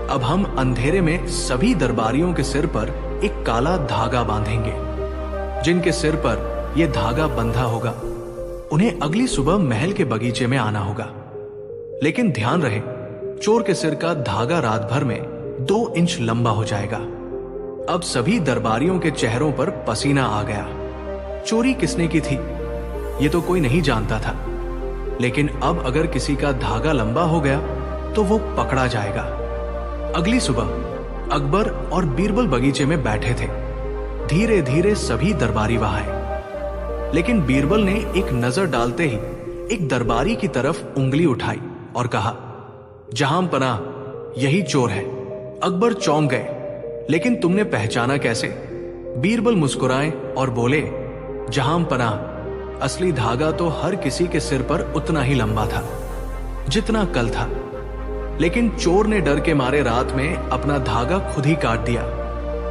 अब हम अंधेरे में सभी दरबारियों के सिर पर एक काला धागा बांधेंगे। जिनके सिर पर यह धागा बंधा होगा उन्हें अगली सुबह महल के बगीचे में आना होगा। लेकिन ध्यान रहे, चोर के सिर का धागा रात भर में 2 इंच लंबा हो जाएगा। अब सभी दरबारियों के चेहरों पर पसीना आ गया। चोरी किसने की थी ये तो कोई नहीं जानता था, लेकिन अब अगर किसी का धागा लंबा हो गया तो वो पकड़ा जाएगा। अगली सुबह अकबर और बीरबल बगीचे में बैठे थे। धीरे धीरे सभी दरबारी वहां आए, लेकिन बीरबल ने एक नजर डालते ही एक दरबारी की तरफ उंगली उठाई और कहा, जहां पनाह, यही चोर है। अकबर चौंक गए, लेकिन तुमने पहचाना कैसे? बीरबल मुस्कुराए और बोले, जहां पनाह, असली धागा तो हर किसी के सिर पर उतना ही लंबा था जितना कल था, लेकिन चोर ने डर के मारे रात में अपना धागा खुद ही काट दिया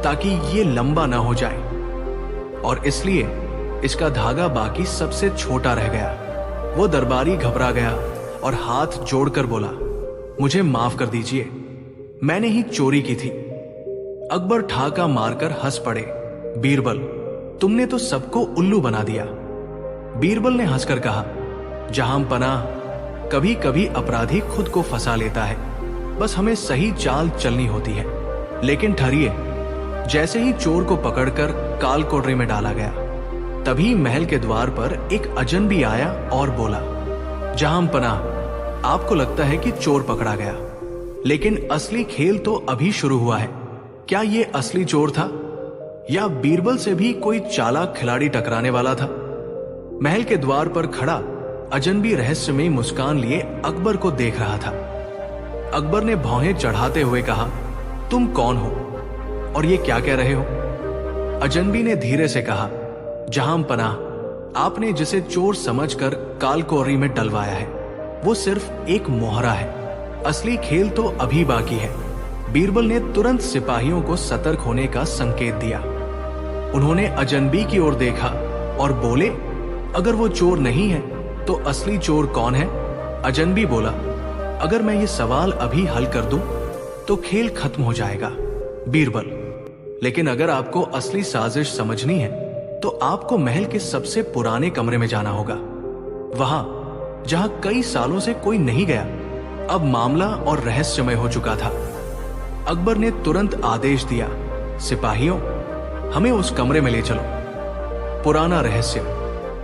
ताकि ये लंबा ना हो जाए, और इसलिए इसका धागा बाकी सबसे छोटा रह गया। वो दरबारी घबरा गया और हाथ जोड़कर बोला, मुझे माफ कर दीजिए, मैंने ही चोरी की थी। अकबर ठाका मारकर हंस पड़े, बीरबल, तुमने तो सबको उल्लू बना दिया। बीरबल ने हंसकर कहा, जहां पनाह, कभी कभी अपराधी खुद को फंसा लेता है, बस हमें सही चाल चलनी होती है। लेकिन ठहरिए, जैसे ही चोर को पकड़कर काल कोठरी में डाला गया, तभी महल के द्वार पर एक अजनबी आया और बोला, जहां पनाह, आपको लगता है कि चोर पकड़ा गया, लेकिन असली खेल तो अभी शुरू हुआ है। क्या यह असली चोर था या बीरबल से भी कोई चालाक खिलाड़ी टकराने वाला था? महल के द्वार पर खड़ा अजनबी रहस्यमयी मुस्कान लिए अकबर को देख रहा था। अकबर ने भौहें चढ़ाते हुए कहा, तुम कौन हो और ये क्या कह रहे हो? अजनबी ने धीरे से कहा, जहां पनाह, आपने जिसे चोर समझकर कालकोठरी में डलवाया है वो सिर्फ एक मोहरा है, असली खेल तो अभी बाकी है। बीरबल ने तुरंत सिपाहियों को सतर्क होने का संकेत दिया। उन्होंने अजनबी की ओर देखा और बोले, अगर वो चोर नहीं है तो असली चोर कौन है? अजनबी बोला, अगर मैं ये सवाल अभी हल कर दूं तो खेल खत्म हो जाएगा। बीरबल, लेकिन अगर आपको असली साजिश समझनी है तो आपको महल के सबसे पुराने कमरे में जाना होगा, वहां जहां कई सालों से कोई नहीं गया। अब मामला और रहस्यमय हो चुका था। अकबर ने तुरंत आदेश दिया, सिपाहियों, हमें उस कमरे में ले चलो। पुराना रहस्य।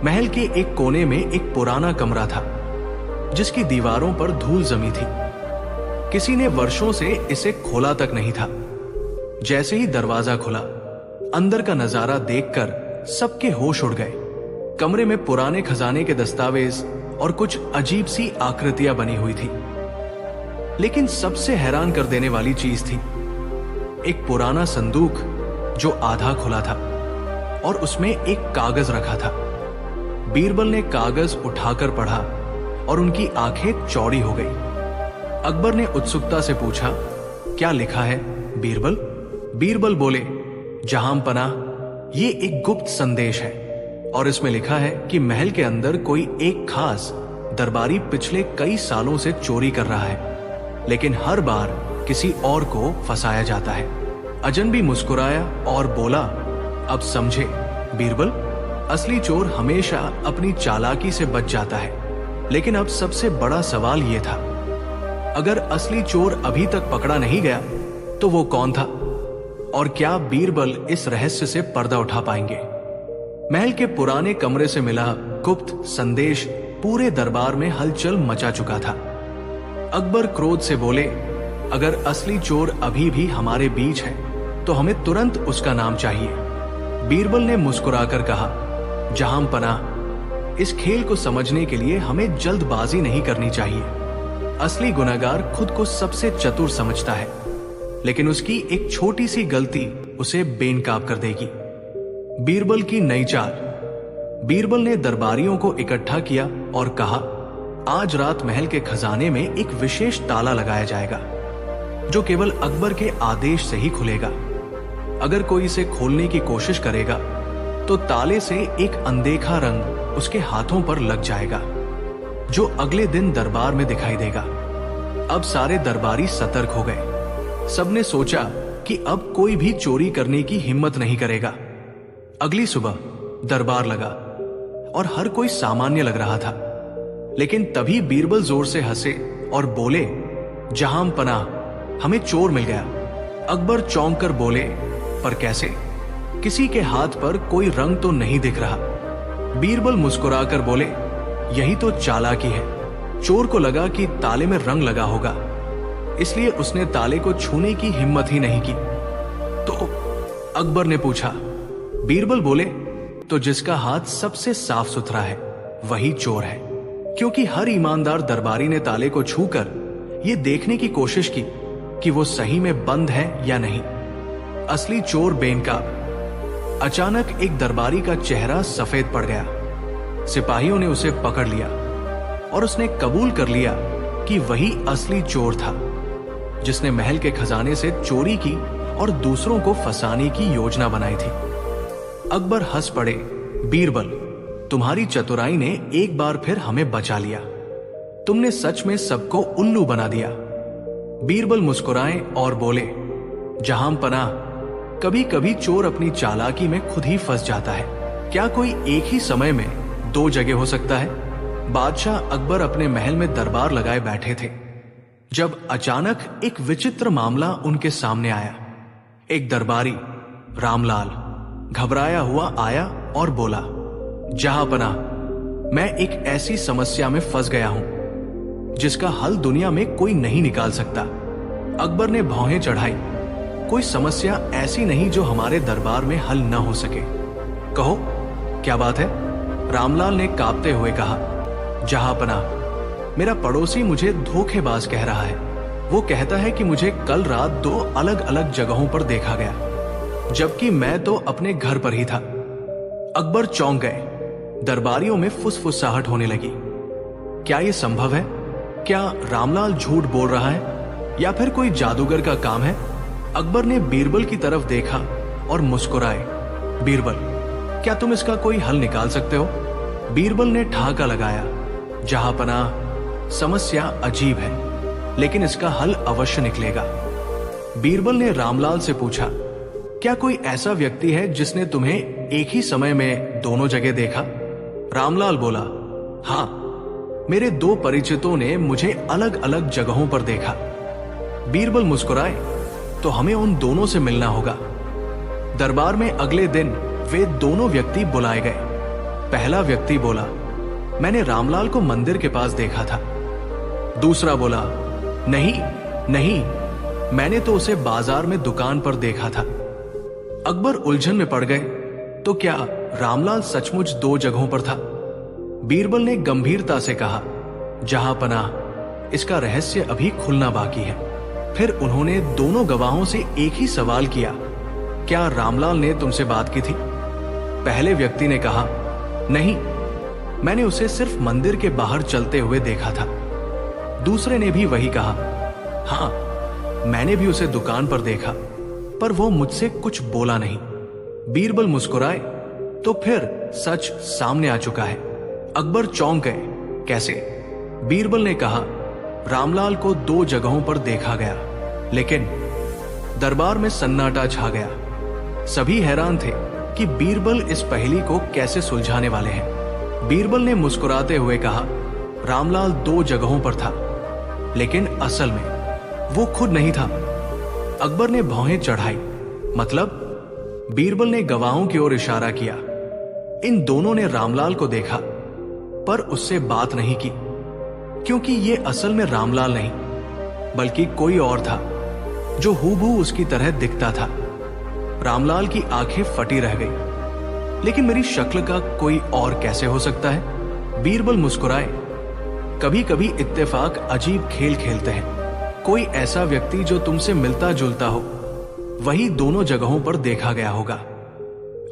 महल के एक कोने में एक पुराना कमरा था जिसकी दीवारों पर धूल जमी थी। किसी ने वर्षों से इसे खोला तक नहीं था। जैसे ही दरवाजा खुला, अंदर का नजारा देखकर सबके होश उड़ गए। कमरे में पुराने खजाने के दस्तावेज और कुछ अजीब सी आकृतियां बनी हुई थी, लेकिन सबसे हैरान कर देने वाली चीज थी एक पुराना संदूक जो आधा खुला था और उसमें एक कागज रखा था। बीरबल ने कागज उठाकर पढ़ा और उनकी आंखें चौड़ी हो गई। अकबर ने उत्सुकता से पूछा, क्या लिखा है बीरबल? बीरबल बोले, जहां पनाह, ये एक गुप्त संदेश है और इसमें लिखा है कि महल के अंदर कोई एक खास दरबारी पिछले कई सालों से चोरी कर रहा है, लेकिन हर बार किसी और को फंसाया जाता है। अजनबी मुस्कुराया और बोला, अब समझे बीरबल, असली चोर हमेशा अपनी चालाकी से बच जाता है। लेकिन अब सबसे बड़ा सवाल यह था, अगर असली चोर अभी तक पकड़ा नहीं गया तो वो कौन था, और क्या बीरबल इस रहस्य से पर्दा उठा पाएंगे? महल के पुराने कमरे से मिला गुप्त संदेश पूरे दरबार में हलचल मचा चुका था। अकबर क्रोध से बोले, अगर असली चोर अभी भी हमारे बीच है तो हमें तुरंत उसका नाम चाहिए। बीरबल ने मुस्कुराकर कहा, जहां पनाह, इस खेल को समझने के लिए हमें जल्दबाजी नहीं करनी चाहिए। असली गुनहगार खुद को सबसे चतुर समझता है, लेकिन उसकी एक छोटी सी गलती उसे बेनकाब कर देगी। बीरबल की नई चाल। बीरबल ने दरबारियों को इकट्ठा किया और कहा, आज रात महल के खजाने में एक विशेष ताला लगाया जाएगा जो केवल अकबर के आदेश से ही खुलेगा। अगर कोई इसे खोलने की कोशिश करेगा तो ताले से एक अनदेखा रंग उसके हाथों पर लग जाएगा जो अगले दिन दरबार में दिखाई देगा। अब सारे दरबारी सतर्क हो गए। सबने सोचा कि अब कोई भी चोरी करने की हिम्मत नहीं करेगा। अगली सुबह दरबार लगा और हर कोई सामान्य लग रहा था, लेकिन तभी बीरबल जोर से हंसे और बोले, जहां पनाह, हमें चोर मिल गया। अकबर चौंक कर बोले, पर कैसे? किसी के हाथ पर कोई रंग तो नहीं दिख रहा। बीरबल मुस्कुराकर बोले, यही तो चालाकी है। चोर को लगा कि ताले में रंग लगा होगा, इसलिए उसने ताले को छूने की हिम्मत ही नहीं की। तो अकबर ने पूछा। बीरबल बोले, तो जिसका हाथ सबसे साफ सुथरा है वही चोर है, क्योंकि हर ईमानदार दरबारी ने ताले को छूकर यह देखने की कोशिश की कि वो सही में बंद है या नहीं। असली चोर बेनकाब। अचानक एक दरबारी का चेहरा सफेद पड़ गया। सिपाहियों ने उसे पकड़ लिया और उसने कबूल कर लिया कि वही असली चोर था, जिसने महल के खजाने से चोरी की और दूसरों को फंसाने की योजना बनाई थी। अकबर हंस पड़े। बीरबल, तुम्हारी चतुराई ने एक बार फिर हमें बचा लिया। तुमने सच में सबको उल्लू बना दिया। बीरबल मुस्कुराए और बोले, जहां पनाह, कभी कभी चोर अपनी चालाकी में खुद ही फंस जाता है। क्या कोई एक ही समय में दो जगह हो सकता है? बादशाह अकबर अपने महल में दरबार लगाए बैठे थे जब अचानक एक विचित्र मामला उनके सामने आया। एक दरबारी रामलाल घबराया हुआ आया और बोला, जहांपनाह, मैं एक ऐसी समस्या में फंस गया हूं जिसका हल दुनिया में कोई नहीं निकाल सकता। अकबर ने भौहें चढ़ाई। कोई समस्या ऐसी नहीं जो हमारे दरबार में हल न हो सके। कहो, क्या बात है? रामलाल ने कांपते हुए कहा। जहांपनाह, मेरा पड़ोसी मुझे धोखेबाज कह रहा है। वो कहता है कि मुझे कल रात दो अलग अलग जगहों पर देखा गया, जबकि मैं तो अपने घर पर ही था। अकबर चौंक गए। दरबारियों में फुसफुसाहट होने लगी। क्या यह संभव है? क्या रामलाल झूठ बोल रहा है या फिर कोई जादूगर का काम है? अकबर ने बीरबल की तरफ देखा और मुस्कुराए। बीरबल, क्या तुम इसका कोई हल निकाल सकते हो? बीरबल ने ठहाका लगाया। जहांपनाह, समस्या अजीब है, लेकिन इसका हल अवश्य निकलेगा। बीरबल ने रामलाल से पूछा, क्या कोई ऐसा व्यक्ति है जिसने तुम्हें एक ही समय में दोनों जगह देखा? रामलाल बोला, हां, मेरे दो परिचितों ने मुझे अलग अलग जगहों पर देखा। बीरबल मुस्कुराए, तो हमें उन दोनों से मिलना होगा। दरबार में अगले दिन वे दोनों व्यक्ति बुलाए गए। पहला व्यक्ति बोला, मैंने रामलाल को मंदिर के पास देखा था। दूसरा बोला, नहीं नहीं, मैंने तो उसे बाजार में दुकान पर देखा था। अकबर उलझन में पड़ गए। तो क्या रामलाल सचमुच दो जगहों पर था? बीरबल ने गंभीरता से कहा, जहांपनाह, इसका रहस्य अभी खुलना बाकी है। फिर उन्होंने दोनों गवाहों से एक ही सवाल किया, क्या रामलाल ने तुमसे बात की थी? पहले व्यक्ति ने कहा, नहीं, मैंने उसे सिर्फ मंदिर के बाहर चलते हुए देखा था। दूसरे ने भी वही कहा, हां, मैंने भी उसे दुकान पर देखा, पर वो मुझसे कुछ बोला नहीं। बीरबल मुस्कुराए, तो फिर सच सामने आ चुका है। अकबर चौंक गए। कैसे? बीरबल ने कहा, रामलाल को दो जगहों पर देखा गया, लेकिन दरबार में सन्नाटा छा गया। सभी हैरान थे कि बीरबल इस पहेली को कैसे सुलझाने वाले हैं। बीरबल ने मुस्कुराते हुए कहा, रामलाल दो जगहों पर था, लेकिन असल में वो खुद नहीं था। अकबर ने भौहें चढ़ाई। मतलब? बीरबल ने गवाहों की ओर इशारा किया। इन दोनों ने रामलाल को देखा, पर उससे बात नहीं की, क्योंकि ये असल में रामलाल नहीं, बल्कि कोई और था जो हूबहू उसकी तरह दिखता था। रामलाल की आंखें फटी रह गई। लेकिन मेरी शक्ल का कोई और कैसे हो सकता है? बीरबल मुस्कुराए। कभी कभी इत्तेफाक अजीब खेल खेलते हैं। कोई ऐसा व्यक्ति जो तुमसे मिलता जुलता हो, वही दोनों जगहों पर देखा गया होगा।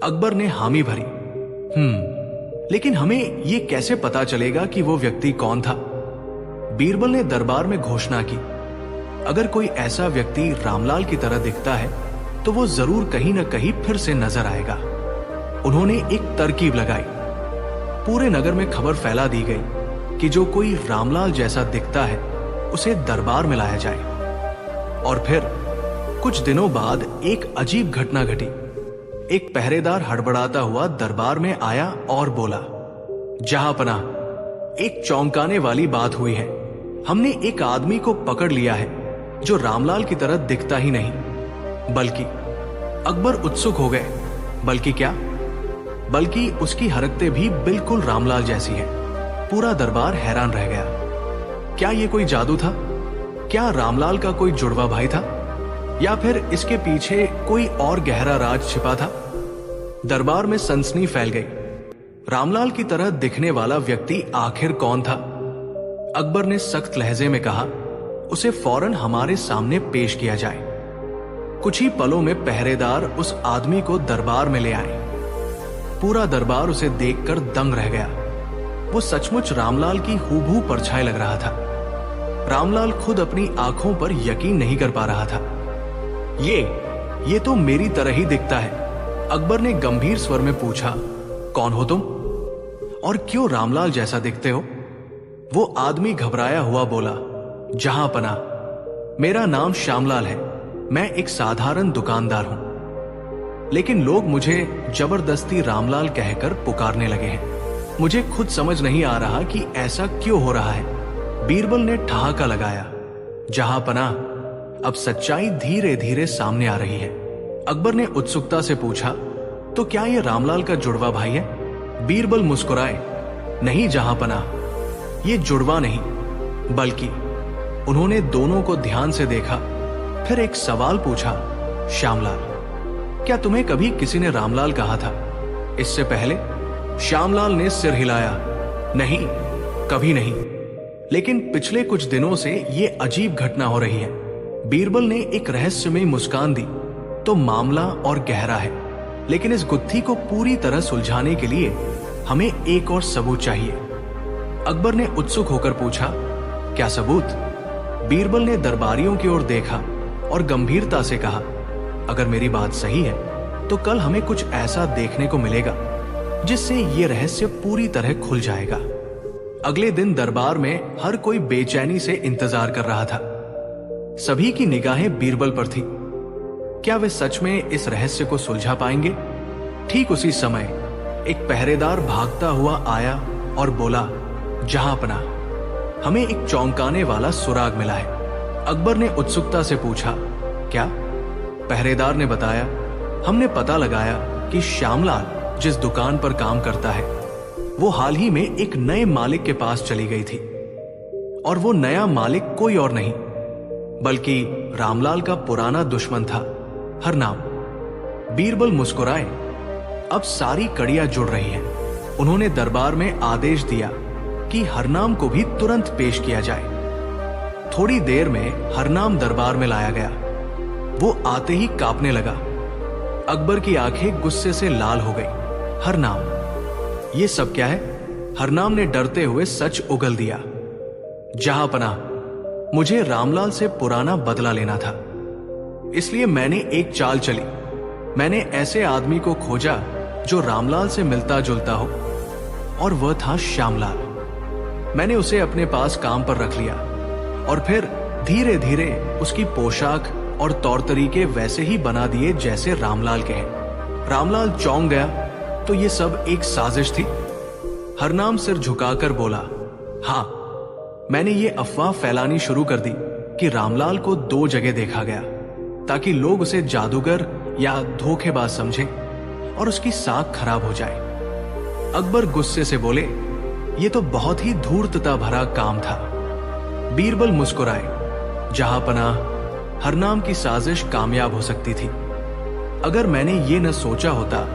अकबर ने हामी भरी। लेकिन हमें यह कैसे पता चलेगा कि वो व्यक्ति कौन था? बीरबल ने दरबार में घोषणा की, अगर कोई ऐसा व्यक्ति रामलाल की तरह दिखता है तो वो जरूर कहीं न कहीं फिर से नजर आएगा। उन्होंने एक तरकीब लगाई। पूरे नगर में खबर फैला दी गई कि जो कोई रामलाल जैसा दिखता है उसे दरबार में लाया जाए। और फिर कुछ दिनों बाद एक अजीब घटना घटी। एक पहरेदार हड़बड़ाता हुआ दरबार में आया और बोला, जहांपनाह, एक चौंकाने वाली बात हुई है। हमने एक आदमी को पकड़ लिया है जो रामलाल की तरह दिखता ही नहीं। बल्कि अकबर उत्सुक हो गए। बल्कि क्या? बल्कि उसकी हरकतें भी बिल्कुल रामलाल जैसी हैं। पूरा दरबार हैरान रह गया। क्या ये कोई जादू था? क्या रामलाल का कोई जुड़वा भाई था, या फिर इसके पीछे कोई और गहरा राज छिपा था? दरबार में सनसनी फैल गई। रामलाल की तरह दिखने वाला व्यक्ति आखिर कौन था? अकबर ने सख्त लहजे में कहा, उसे फौरन हमारे सामने पेश किया जाए। कुछ ही पलों में पहरेदार उस आदमी को दरबार में ले आए। पूरा दरबार उसे देखकर दंग रह गया। वो सचमुच रामलाल की हूबहू परछाई लग रहा था। रामलाल खुद अपनी आंखों पर यकीन नहीं कर पा रहा था। ये तो मेरी तरह ही दिखता है। अकबर ने गंभीर स्वर में पूछा, कौन हो तुम और क्यों रामलाल जैसा दिखते हो? वो आदमी घबराया हुआ बोला, जहां पना, मेरा नाम श्यामलाल है। मैं एक साधारण दुकानदार हूं, लेकिन लोग मुझे जबरदस्ती रामलाल कहकर पुकारने लगे हैं। मुझे खुद समझ नहीं आ रहा कि ऐसा क्यों हो रहा है। बीरबल ने ठहाका लगाया, जहां पना, अब सच्चाई धीरे धीरे सामने आ रही है। अकबर ने उत्सुकता से पूछा, तो क्या यह रामलाल का जुड़वा भाई है? बीरबल मुस्कुराए, नहीं जहां पना, ये जुड़वा नहीं, बल्कि। उन्होंने दोनों को ध्यान से देखा, फिर एक सवाल पूछा, श्यामलाल, क्या तुम्हें कभी किसी ने रामलाल कहा था इससे पहले? श्यामलाल ने सिर हिलाया, नहीं, कभी नहीं, लेकिन पिछले कुछ दिनों से ये अजीब घटना हो रही है। बीरबल ने एक रहस्यमयी मुस्कान दी, तो मामला और गहरा है, लेकिन इस गुत्थी को पूरी तरह सुलझाने के लिए हमें एक और सबूत चाहिए। अकबर ने उत्सुक होकर पूछा, क्या सबूत? बीरबल ने दरबारियों की ओर देखा और गंभीरता से कहा, अगर मेरी बात सही है तो कल हमें कुछ ऐसा देखने को मिलेगा जिससे यह रहस्य पूरी तरह खुल जाएगा। अगले दिन दरबार में हर कोई बेचैनी से इंतजार कर रहा था। सभी की निगाहें बीरबल पर थी। क्या वे सच में इस रहस्य को सुलझा पाएंगे? ठीक उसी समय एक पहरेदार भागता हुआ आया और बोला, जहां पना, हमें एक चौंकाने वाला सुराग मिला है। अकबर ने उत्सुकता से पूछा, क्या? पहरेदार ने बताया, हमने पता लगाया कि श्यामलाल जिस दुकान पर काम करता है वो हाल ही में एक नए मालिक के पास चली गई थी, और वो नया मालिक कोई और नहीं बल्कि रामलाल का पुराना दुश्मन था, हरनाम। बीरबल मुस्कुराए, अब सारी कड़ियां जुड़ रही हैं। उन्होंने दरबार में आदेश दिया कि हरनाम को भी तुरंत पेश किया जाए। थोड़ी देर में हरनाम दरबार में लाया गया। वो आते ही कांपने लगा। अकबर की आंखें गुस्से से लाल हो गई। हरनाम, ये सब क्या है? हरनाम ने डरते हुए सच उगल दिया, जहां पना, मुझे रामलाल से पुराना बदला लेना था, इसलिए मैंने एक चाल चली। मैंने ऐसे आदमी को खोजा जो रामलाल से मिलता जुलता हो, और वह था श्यामलाल। मैंने उसे अपने पास काम पर रख लिया और फिर धीरे धीरे उसकी पोशाक और तौर तरीके वैसे ही बना दिए जैसे रामलाल के हैं। रामलाल चौंक गया, तो ये सब एक साजिश थी? हरनाम सिर झुकाकर बोला, हां, मैंने ये अफवाह फैलानी शुरू कर दी कि रामलाल को 2 जगह देखा गया, ताकि लोग उसे जादूगर या धोखेबाज समझें और उसकी साख खराब हो जाए। अकबर गुस्से से बोले, ये तो बहुत ही धूर्तता भरा काम था। बीरबल मुस्कुराए, जहां पनाह, हरनाम की साजिश कामयाब हो सकती थी। अगर मैंने ये न सोचा होता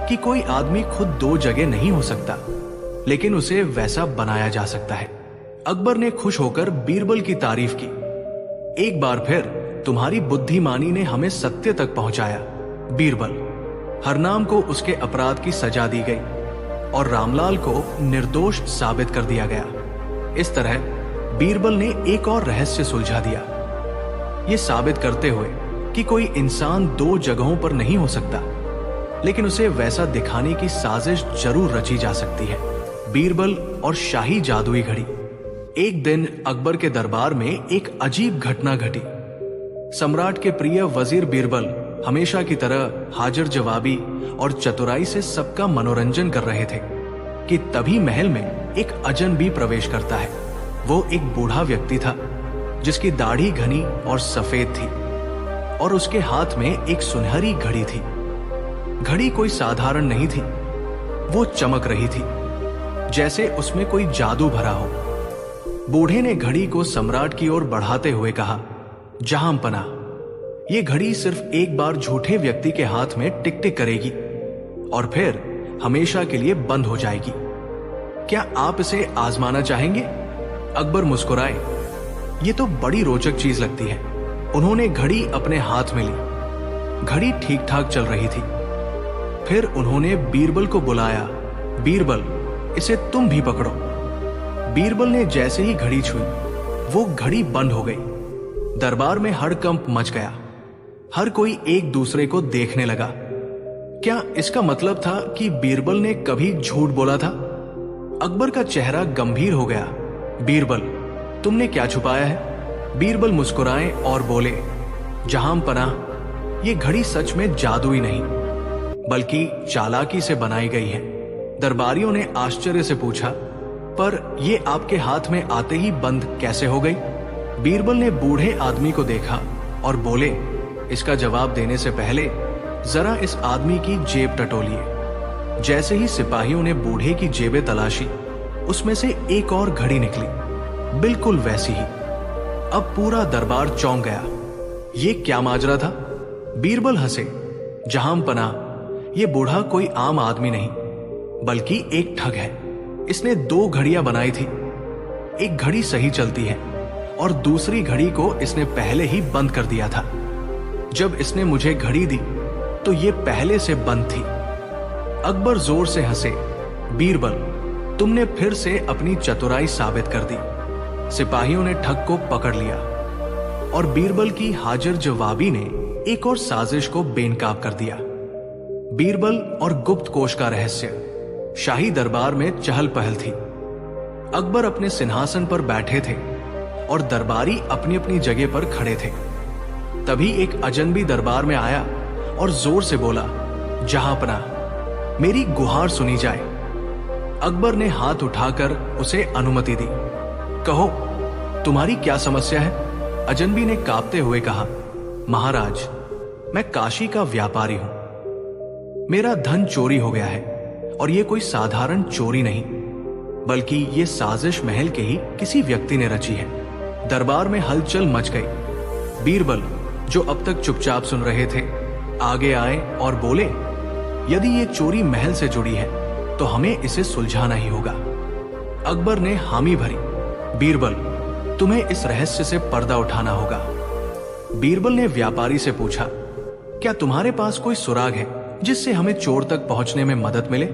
कि कोई आदमी खुद 2 जगह नहीं हो सकता, लेकिन उसे वैसा बनाया जा सकता है। अकबर ने खुश होकर बीरबल की तारीफ की। एक बार फिर तुम्हारी बुद्धिमानी ने हमें सत्य तक पहुंचाया बीरबल। हरनाम को उसके अपराध की सजा दी गई और रामलाल को निर्दोष साबित कर दिया गया। इस तरह बीरबल ने एक और रहस्य सुलझा दिया, ये साबित करते हुए कि कोई इंसान 2 जगहों पर नहीं हो सकता, लेकिन उसे वैसा दिखाने की साजिश जरूर रची जा सकती है। बीरबल और शाही जादुई घड़ी। एक दिन अकबर के दरबार में एक अजीब घटना घटी। सम्राट के प्रिय वजीर बीरबल हमेशा की तरह हाजिर जवाबी और चतुराई से सबका मनोरंजन कर रहे थे कि तभी महल में एक अजनबी प्रवेश करता है। वो एक बूढ़ा व्यक्ति था जिसकी दाढ़ी घनी और सफेद थी और उसके हाथ में एक सुनहरी घड़ी थी। घड़ी कोई साधारण नहीं थी, वो चमक रही थी जैसे उसमें कोई जादू भरा हो। बूढ़े ने घड़ी को सम्राट की ओर बढ़ाते हुए कहा, जहांपना, ये घड़ी सिर्फ एक बार झूठे व्यक्ति के हाथ में टिक टिक करेगी और फिर हमेशा के लिए बंद हो जाएगी। क्या आप इसे आजमाना चाहेंगे? अकबर मुस्कुराए। ये तो बड़ी रोचक चीज लगती है। उन्होंने घड़ी अपने हाथ में ली। घड़ी ठीक ठाक चल रही थी। फिर उन्होंने बीरबल को बुलाया। बीरबल, इसे तुम भी पकड़ो। बीरबल ने जैसे ही घड़ी छुई, वो घड़ी बंद हो गई। दरबार में हड़कंप मच गया। हर कोई एक दूसरे को देखने लगा। क्या इसका मतलब था कि बीरबल ने कभी झूठ बोला था? अकबर का चेहरा गंभीर हो गया। बीरबल, तुमने क्या छुपाया है? बीरबल मुस्कुराए और बोले, जहांपना, ये घड़ी सच में जादुई नहीं बल्कि चालाकी से बनाई गई है। दरबारियों ने आश्चर्य से पूछा, पर ये आपके हाथ में आते ही बंद कैसे हो गई? बीरबल ने बूढ़े आदमी को देखा और बोले, इसका जवाब देने से पहले जरा इस आदमी की जेब टटोलिए। जैसे ही सिपाहियों ने बूढ़े की जेबें तलाशी, उसमें से एक और घड़ी निकली, बिल्कुल वैसी ही। अब पूरा दरबार चौंक गया। ये क्या माजरा था? बीरबल हंसे। जहांपना, ये बूढ़ा कोई आम आदमी नहीं बल्कि एक ठग है। इसने 2 घड़ियां बनाई थी। एक घड़ी सही चलती है और दूसरी घड़ी को इसने पहले ही बंद कर दिया था। जब इसने मुझे घड़ी दी तो ये पहले से बंद थी। अकबर जोर से हंसे। बीरबल, तुमने फिर से अपनी चतुराई साबित कर दी। सिपाहियों ने ठग को पकड़ लिया और बीरबल की हाजिर जवाबी ने एक और साजिश को बेनकाब कर दिया। बीरबल और गुप्त कोष का रहस्य। शाही दरबार में चहल पहल थी। अकबर अपने सिंहासन पर बैठे थे और दरबारी अपनी अपनी जगह पर खड़े थे। तभी एक अजनबी दरबार में आया और जोर से बोला, जहांपना, मेरी गुहार सुनी जाए। अकबर ने हाथ उठाकर उसे अनुमति दी। कहो, तुम्हारी क्या समस्या है? अजनबी ने कांपते हुए कहा, महाराज, मैं काशी का व्यापारी हूं। मेरा धन चोरी हो गया है और यह कोई साधारण चोरी नहीं बल्कि ये साजिश महल के ही किसी व्यक्ति ने रची है। दरबार में हलचल मच गई। बीरबल, जो अब तक चुपचाप सुन रहे थे, आगे आए और बोले, यदि ये चोरी महल से जुड़ी है तो हमें इसे सुलझाना ही होगा। अकबर ने हामी भरी। बीरबल, तुम्हें इस रहस्य से पर्दा उठाना होगा। बीरबल ने व्यापारी से पूछा, क्या तुम्हारे पास कोई सुराग है जिससे हमें चोर तक पहुंचने में मदद मिले?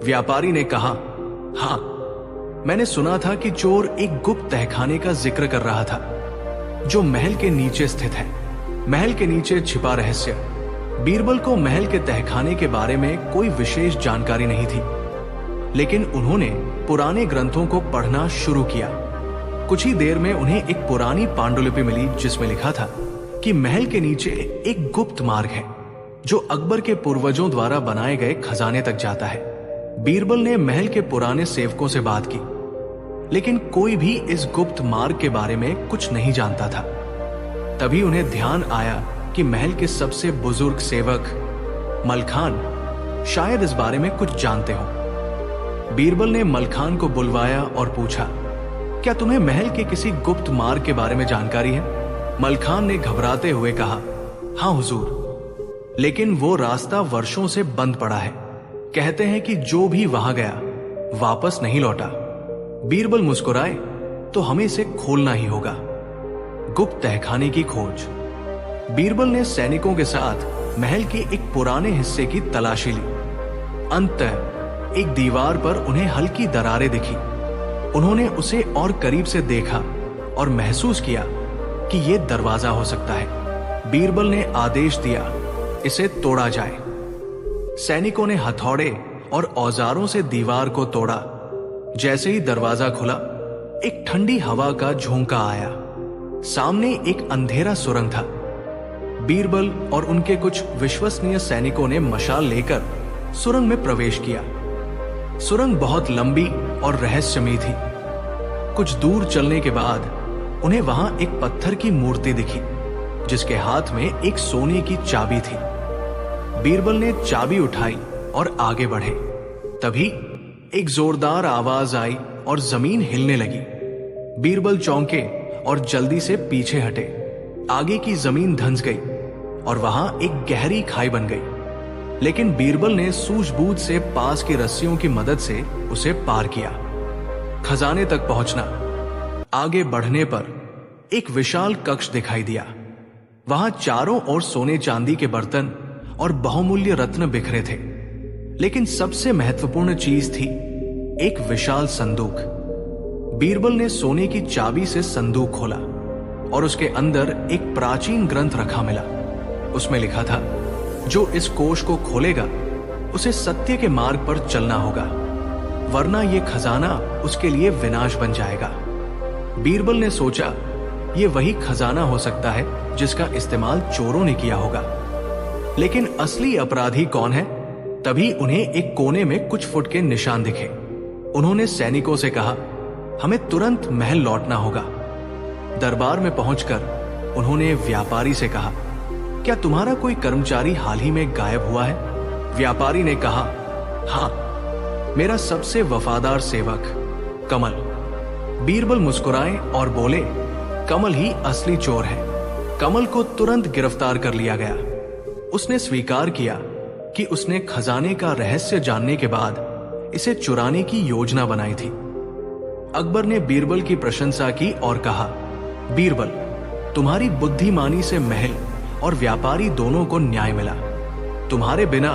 व्यापारी ने कहा, हां, मैंने सुना था कि चोर एक गुप्त तहखाने का जिक्र कर रहा था जो महल के नीचे स्थित है। महल के नीचे छिपा रहस्य। बीरबल को महल के तहखाने के बारे में कोई विशेष जानकारी नहीं थी, लेकिन उन्होंने पुराने ग्रंथों को पढ़ना शुरू किया। कुछ ही देर में उन्हें एक पुरानी पांडुलिपि मिली जिसमें लिखा था कि महल के नीचे एक गुप्त मार्ग है जो अकबर के पूर्वजों द्वारा बनाए गए खजाने तक जाता है। बीरबल ने महल के पुराने सेवकों से बात की, लेकिन कोई भी इस गुप्त मार्ग के बारे में कुछ नहीं जानता था। तभी उन्हें ध्यान आया कि महल के सबसे बुजुर्ग सेवक मलखान शायद इस बारे में कुछ जानते हो। बीरबल ने मलखान को बुलवाया और पूछा, क्या तुम्हें महल के किसी गुप्त मार्ग के बारे में जानकारी है? मलखान ने घबराते हुए कहा, हां हुजूर, लेकिन वो रास्ता वर्षों से बंद पड़ा है। कहते हैं कि जो भी वहां गया वापस नहीं लौटा। बीरबल मुस्कुराए, तो हमें इसे खोलना ही होगा। गुप्त तहखाने की खोज। बीरबल ने सैनिकों के साथ महल के एक पुराने हिस्से की तलाशी ली। अंततः एक दीवार पर उन्हें हल्की दरारें दिखी। उन्होंने उसे और करीब से देखा और महसूस किया कि यह दरवाजा हो सकता है। बीरबल ने आदेश दिया, इसे तोड़ा जाए। सैनिकों ने हथौड़े और औजारों से दीवार को तोड़ा। जैसे ही दरवाजा खुला, एक ठंडी हवा का झोंका आया। सामने एक अंधेरा सुरंग था। बीरबल और उनके कुछ विश्वसनीय सैनिकों ने मशाल लेकर सुरंग में प्रवेश किया। सुरंग बहुत लंबी और रहस्यमयी थी। कुछ दूर चलने के बाद उन्हें वहां एक पत्थर की मूर्ति दिखी। जिसके हाथ में एक सोने की चाबी थी। बीरबल ने चाबी उठाई और आगे बढ़े। तभी एक जोरदार आवाज आई और जमीन हिलने लगी। बीरबल चौंके और जल्दी से पीछे हटे। आगे की जमीन धंस गई और वहां एक गहरी खाई बन गई। लेकिन बीरबल ने सूझबूझ से पास की रस्सियों की मदद से उसे पार किया। खजाने तक पहुंचना। आगे बढ़ने पर एक विशाल कक्ष दिखाई दिया। वहां चारों ओर सोने चांदी के बर्तन और बहुमूल्य रत्न बिखरे थे। लेकिन सबसे महत्वपूर्ण चीज थी एक विशाल संदूक। बीरबल ने सोने की चाबी से संदूक खोला और उसके अंदर एक प्राचीन ग्रंथ रखा मिला। उसमें लिखा था, जो इस कोष को खोलेगा उसे सत्य के मार्ग पर चलना होगा, वरना यह खजाना उसके लिए विनाश बन जाएगा। बीरबल ने सोचा, यह वही खजाना हो सकता है जिसका इस्तेमाल चोरों ने किया होगा। लेकिन असली अपराधी कौन है? तभी उन्हें एक कोने में कुछ फुट के निशान दिखे। उन्होंने सैनिकों से कहा, हमें तुरंत महल लौटना होगा। दरबार में पहुंचकर उन्होंने व्यापारी से कहा, क्या तुम्हारा कोई कर्मचारी हाल ही में गायब हुआ है? व्यापारी ने कहा, हाँ, मेरा सबसे वफादार सेवक कमल। बीरबल मुस्कुराए और बोले, कमल ही असली चोर है। कमल को तुरंत गिरफ्तार कर लिया गया। उसने स्वीकार किया कि उसने खजाने का रहस्य जानने के बाद इसे चुराने की योजना बनाई थी। अकबर ने बीरबल की प्रशंसा की और कहा, बीरबल, तुम्हारी बुद्धिमानी से महल और व्यापारी दोनों को न्याय मिला। तुम्हारे बिना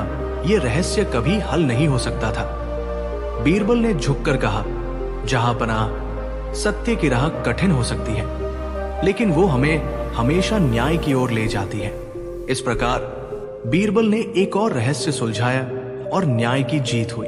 यह रहस्य कभी हल नहीं हो सकता था। बीरबल ने झुककर कहा, जहांपनाह, सत्य की राह कठिन हो सकती है, लेकिन वो हमें हमेशा न्याय की ओर ले जाती है। इस प्रकार बीरबल ने एक और रहस्य सुलझाया और न्याय की जीत हुई।